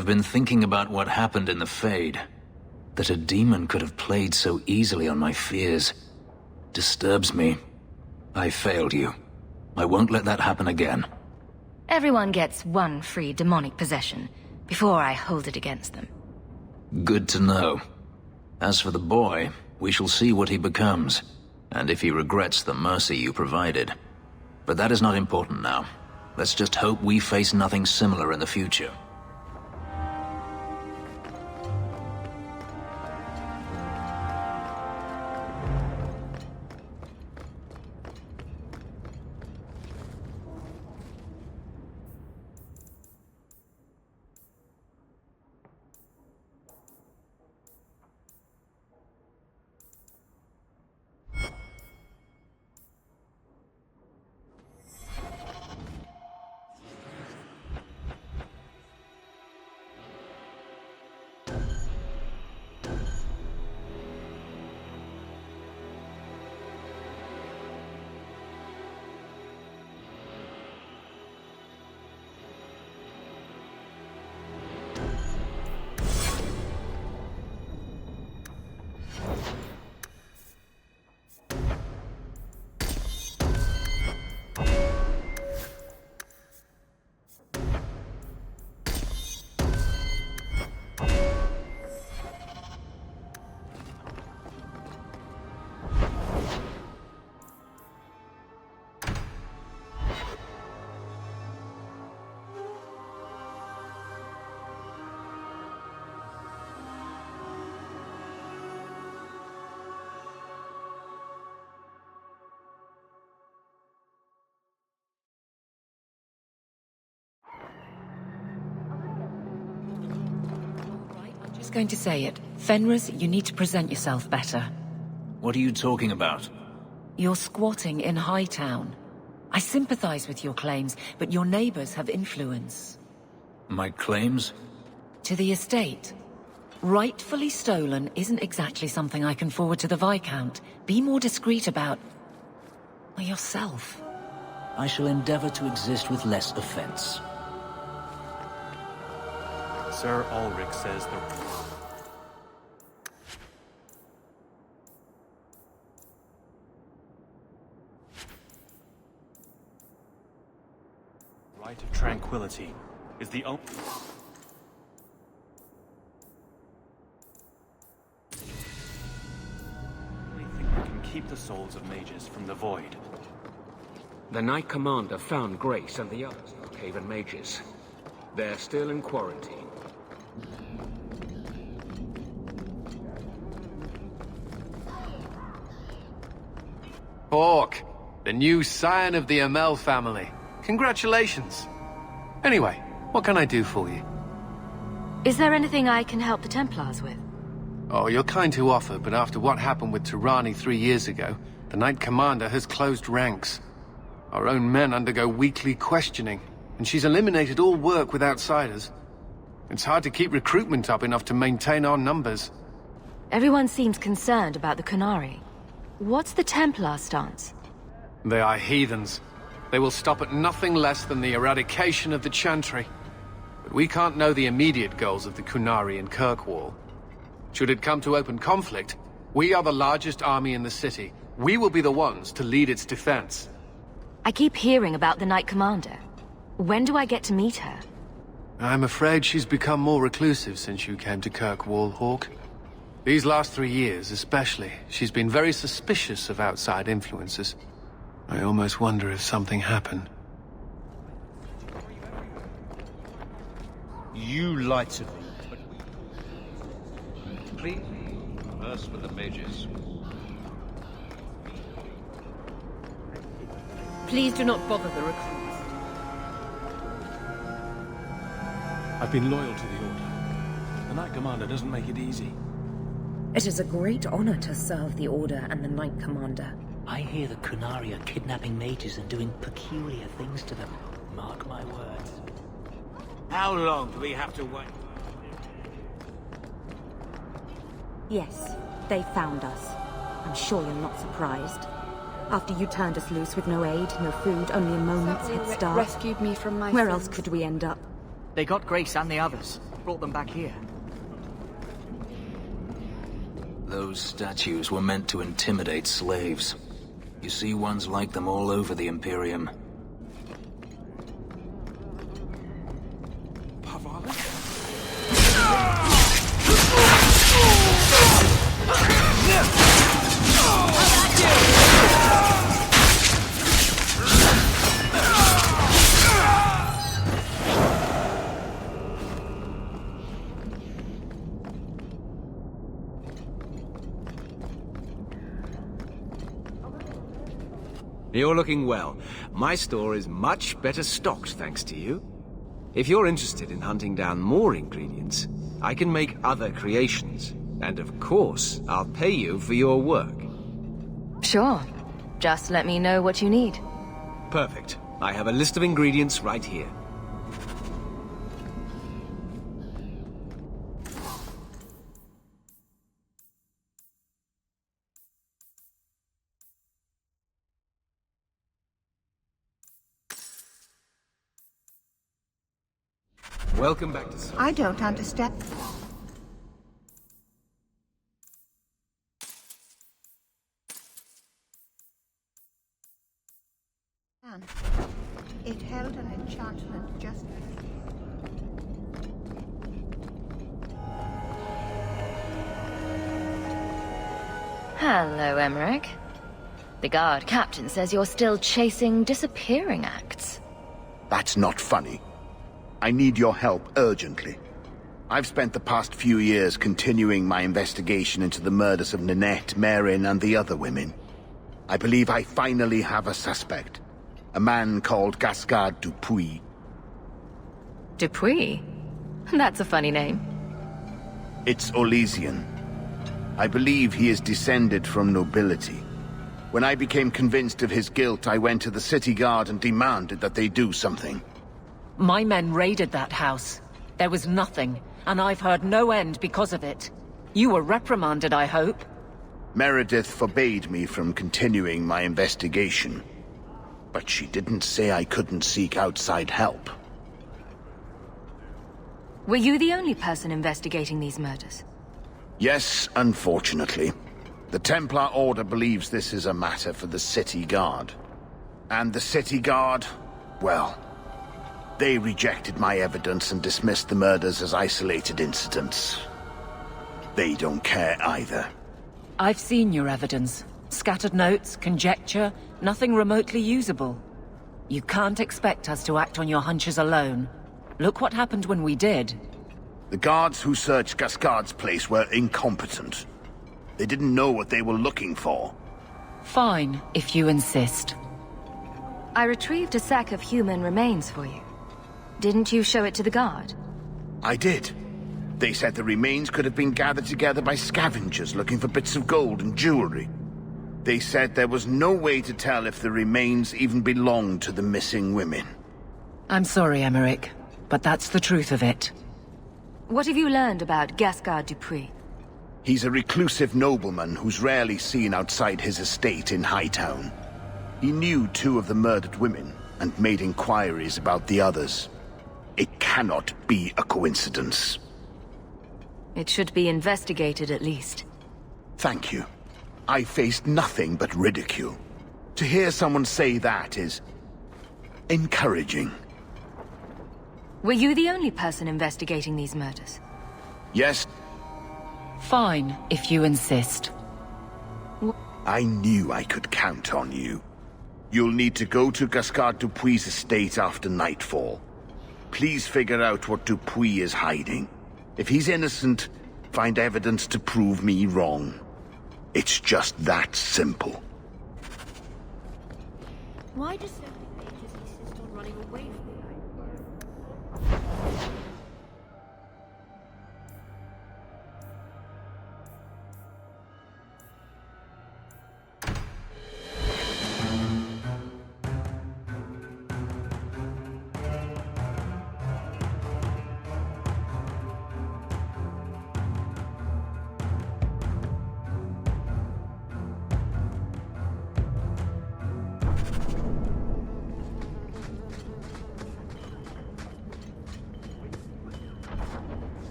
I've been thinking about what happened in the Fade. That a demon could have played so easily on my fears disturbs me. I failed you. I won't let that happen again. Everyone gets one free demonic possession before I hold it against them. Good to know. As for the boy, we shall see what he becomes, and if he regrets the mercy you provided. But that is not important now. Let's just hope we face nothing similar in the future. Going to say it. Fenris, you need to present yourself better. What are you talking about? You're squatting in Hightown. I sympathize with your claims, but your neighbors have influence. My claims? To the estate. Rightfully stolen isn't exactly something I can forward to the Viscount. Be more discreet about... yourself. I shall endeavor to exist with less offense. Sir Ulrich says the... Rite of Tranquility is the only thing that can keep the souls of mages from the void. The Knight Commander found Grace and the others Haven mages. They're still in quarantine. Hawke, the new scion of the Amell family. Congratulations. Anyway, what can I do for you? Is there anything I can help the Templars with? Oh, you're kind to offer, but after what happened with Tirani 3 years ago, the Knight Commander has closed ranks. Our own men undergo weekly questioning, and she's eliminated all work with outsiders. It's hard to keep recruitment up enough to maintain our numbers. Everyone seems concerned about the Qunari. What's the Templar stance? They are heathens. They will stop at nothing less than the eradication of the Chantry. But we can't know the immediate goals of the Qunari in Kirkwall. Should it come to open conflict, we are the largest army in the city. We will be the ones to lead its defense. I keep hearing about the Knight Commander. When do I get to meet her? I'm afraid she's become more reclusive since you came to Kirkwall, Hawke. These last 3 years, especially, she's been very suspicious of outside influences. I almost wonder if something happened. You lied to me, but... Please, converse with the mages. Please do not bother the recruits. I've been loyal to the Order. The Knight Commander doesn't make it easy. It is a great honor to serve the Order and the Knight Commander. I hear the Qunari are kidnapping mages and doing peculiar things to them. Mark my words. How long do we have to wait? Yes, they found us. I'm sure you're not surprised. After you turned us loose with no aid, no food, only a moment's head start. Rescued me from my Where sins. else could we end up? They got Grace and the others. brought them back here? Those statues were meant to intimidate slaves. You see ones like them all over the Imperium. You're looking well. My store is much better stocked thanks to you. If you're interested in hunting down more ingredients, I can make other creations. And of course, I'll pay you for your work. Sure. Just let me know what you need. Perfect. I have a list of ingredients right here. Welcome back to... I don't understand. It held an enchantment just... Hello, Emmerich. The guard captain says you're still chasing disappearing acts. That's not funny. I need your help urgently. I've spent the past few years continuing my investigation into the murders of Ninette, Merrin, and the other women. I believe I finally have a suspect. A man called Gascard Dupuis. Dupuis? That's a funny name. It's Orlesian. I believe he is descended from nobility. When I became convinced of his guilt, I went to the city guard and demanded that they do something. My men raided that house. There was nothing, and I've heard no end because of it. You were reprimanded, I hope? Meredith forbade me from continuing my investigation. But she didn't say I couldn't seek outside help. Were you the only person investigating these murders? Yes, unfortunately. The Templar Order believes this is a matter for the City Guard. And the City Guard, well, they rejected my evidence and dismissed the murders as isolated incidents. They don't care either. I've seen your evidence. Scattered notes, conjecture, nothing remotely usable. You can't expect us to act on your hunches alone. Look what happened when we did. The guards who searched Gascard's place were incompetent. They didn't know what they were looking for. Fine, if you insist. I retrieved a sack of human remains for you. Didn't you show it to the guard? I did. They said the remains could have been gathered together by scavengers looking for bits of gold and jewelry. They said there was no way to tell if the remains even belonged to the missing women. I'm sorry, Emmerich, but that's the truth of it. What have you learned about Gascard Dupuis? He's a reclusive nobleman who's rarely seen outside his estate in Hightown. He knew 2 of the murdered women and made inquiries about the others. It cannot be a coincidence. It should be investigated at least. Thank you. I faced nothing but ridicule. To hear someone say that is encouraging. Were you the only person investigating these murders? Yes. Fine, if you insist. I knew I could count on you. You'll need to go to Gascard Dupuis' estate after nightfall. Please figure out what Dupuis is hiding. If he's innocent, find evidence to prove me wrong. It's just that simple. Why does Serpent Mages insist on running away from me?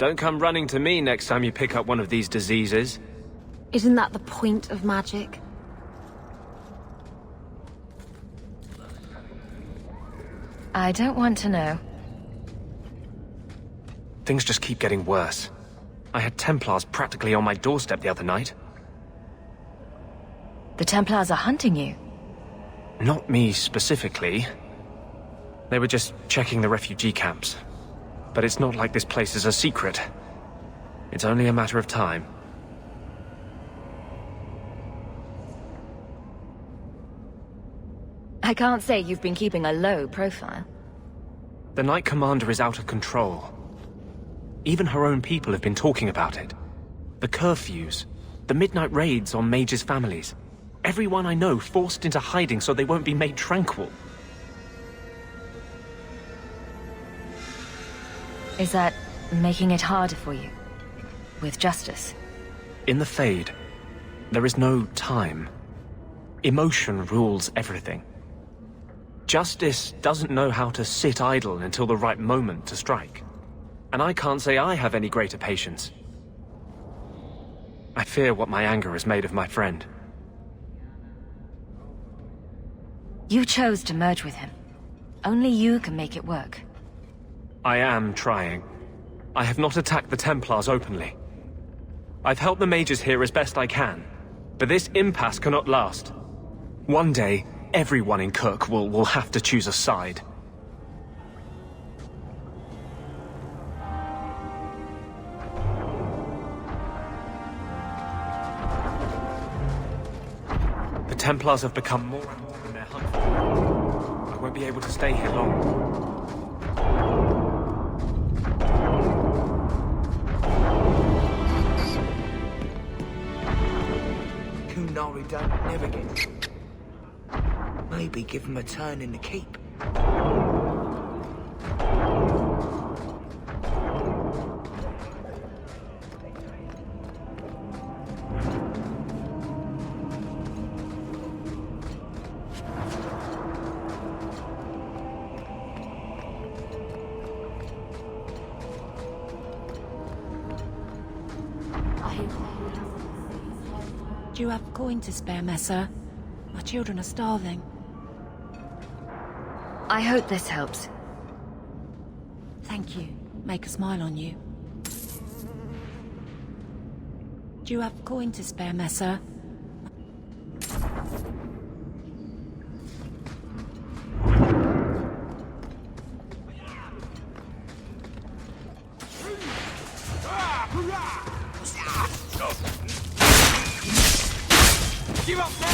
Don't come running to me next time you pick up one of these diseases. Isn't that the point of magic? I don't want to know. Things just keep getting worse. I had Templars practically on my doorstep the other night. The Templars are hunting you. Not me specifically. They were just checking the refugee camps. But it's not like this place is a secret. It's only a matter of time. I can't say you've been keeping a low profile. The Knight Commander is out of control. Even her own people have been talking about it. The curfews, the midnight raids on mages' families. Everyone I know forced into hiding so they won't be made tranquil. Is that making it harder for you? With justice? In the Fade, there is no time. Emotion rules everything. Justice doesn't know how to sit idle until the right moment to strike. And I can't say I have any greater patience. I fear what my anger has made of my friend. You chose to merge with him. Only you can make it work. I am trying. I have not attacked the Templars openly. I've helped the mages here as best I can, but this impasse cannot last. One day, everyone in Kirkwall will have to choose a side. The Templars have become more active in their hunt for me. I won't be able to stay here long. Qunari don't never get... Maybe give them a turn in the keep. Do you have a coin to spare, Messer? My children are starving. I hope this helps. Thank you. Make a smile on you. Do you have a coin to spare, Messer? Give up now!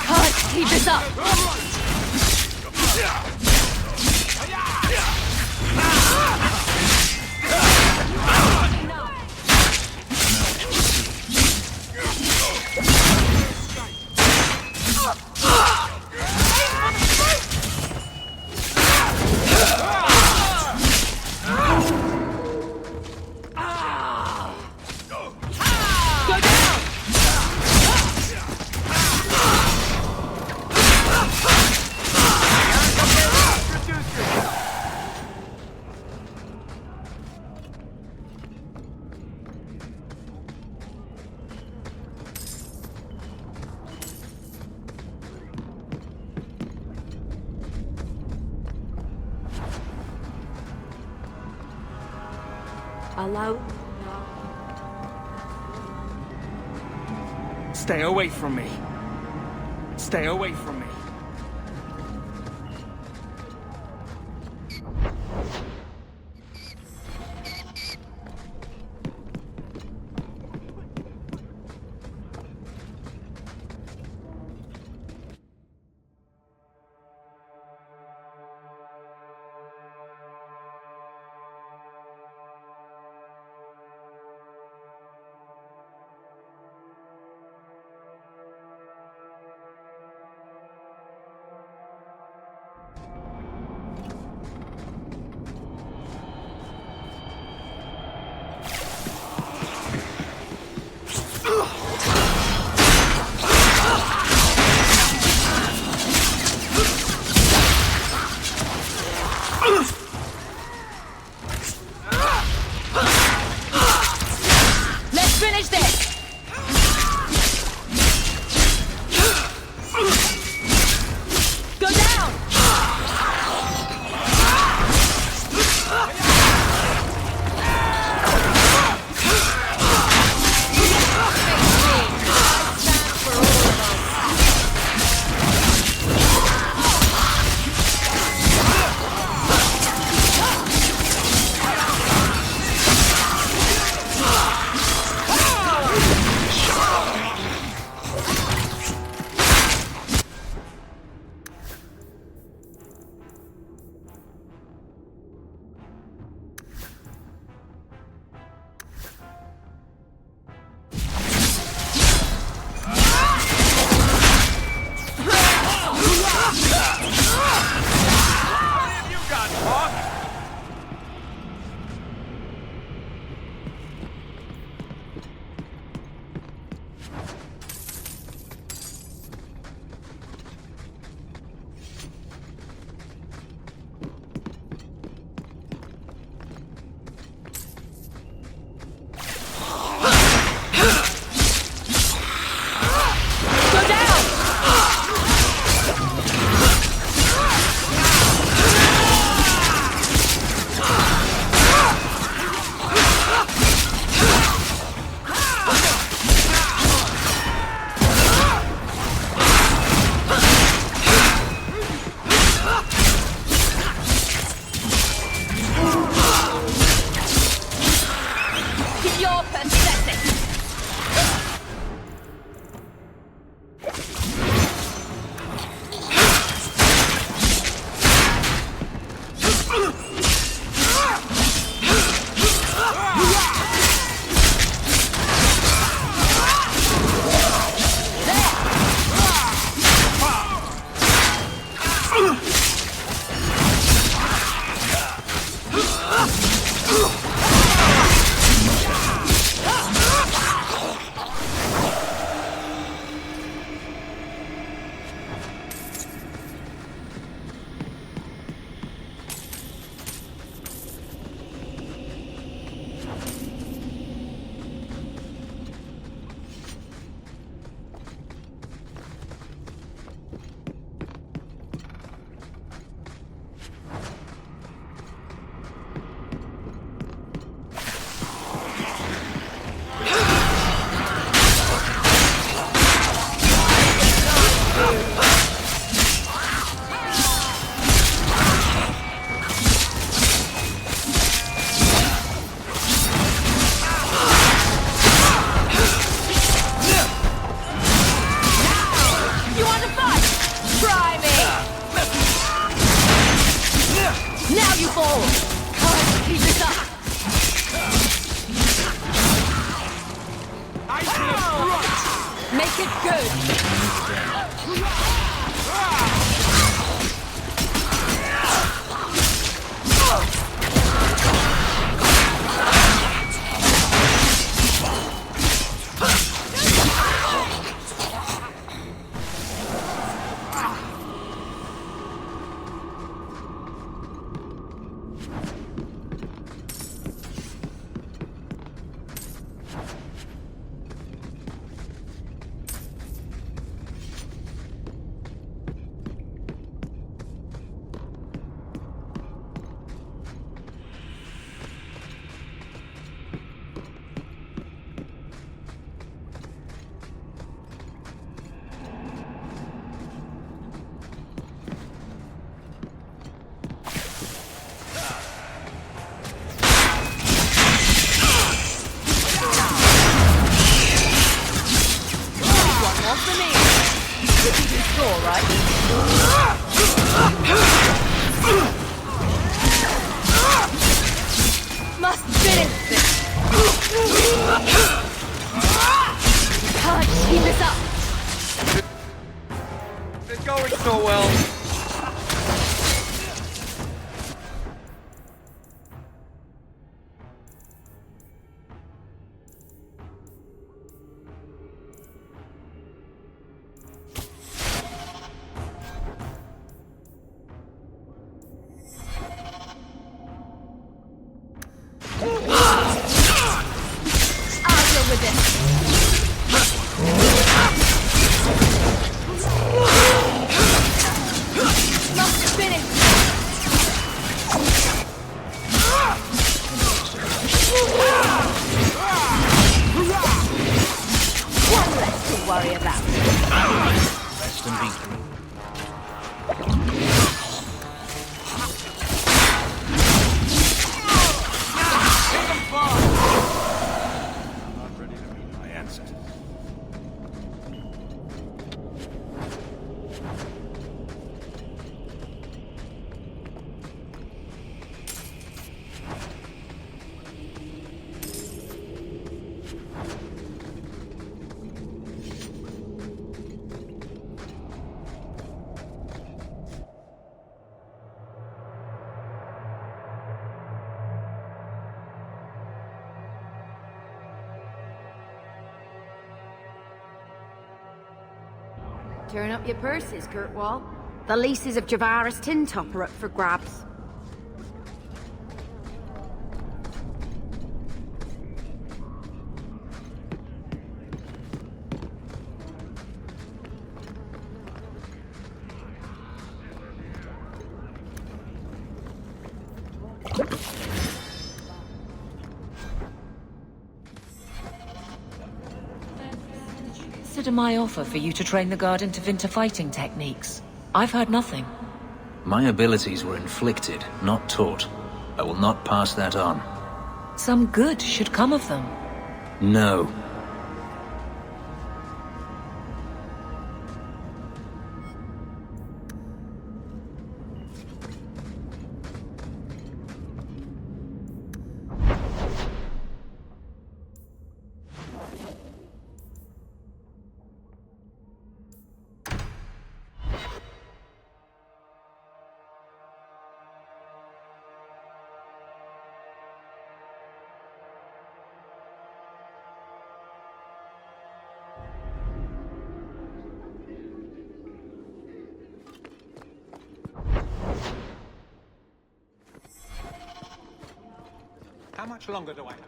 Can't keep this up! Hello? Stay away from me. Stay away from me. it good! Must finish this! Can't keep this up! It's going so well. Worry about. Rest and be through. Turn up your purses, Kirkwall. The leases of Javaris Tintop are up for grabs. Consider my offer for you to train the Guard into Vinter fighting techniques. I've heard nothing. My abilities were inflicted, not taught. I will not pass that on. Some good should come of them. No. How much longer do I have?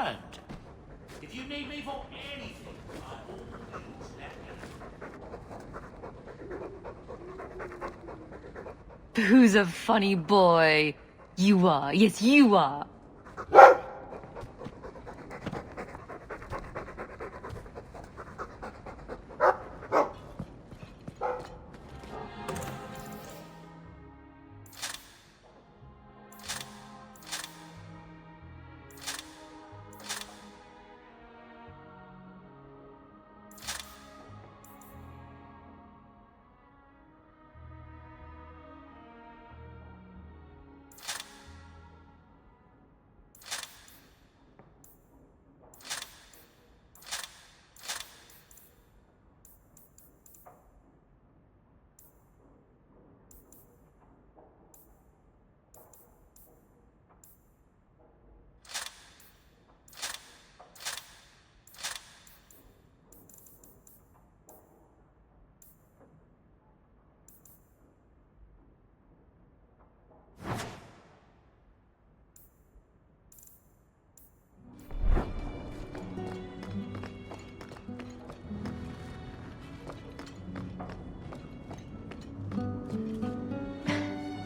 returned. If you need me for anything, by all means, let me know. Who's a funny boy? You are. Yes, you are.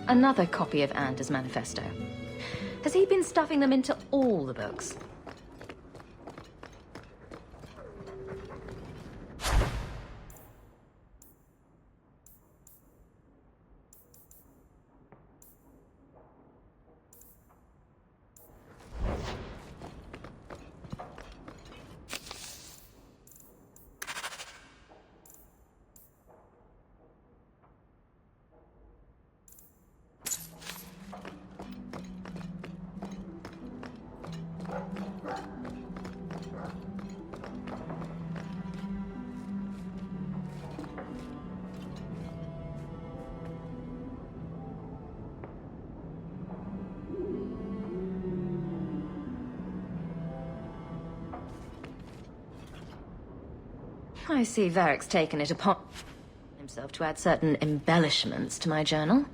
Another copy of Anders' manifesto. Has he been stuffing them into all the books? I see Varric's taken it upon himself to add certain embellishments to my journal.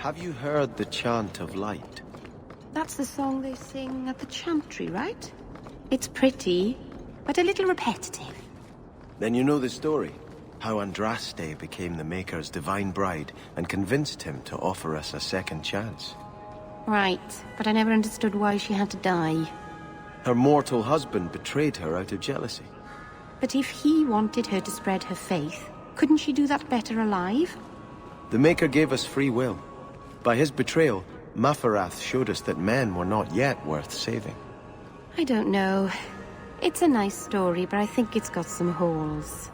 Have you heard the Chant of Light? That's the song they sing at the Chantry, right? It's pretty, but a little repetitive. Then you know the story. How Andraste became the Maker's divine bride and convinced him to offer us a second chance. Right, but I never understood why she had to die. Her mortal husband betrayed her out of jealousy. But if he wanted her to spread her faith, couldn't she do that better alive? The Maker gave us free will. By his betrayal, Mafarath showed us that men were not yet worth saving. I don't know. It's a nice story, but I think it's got some holes.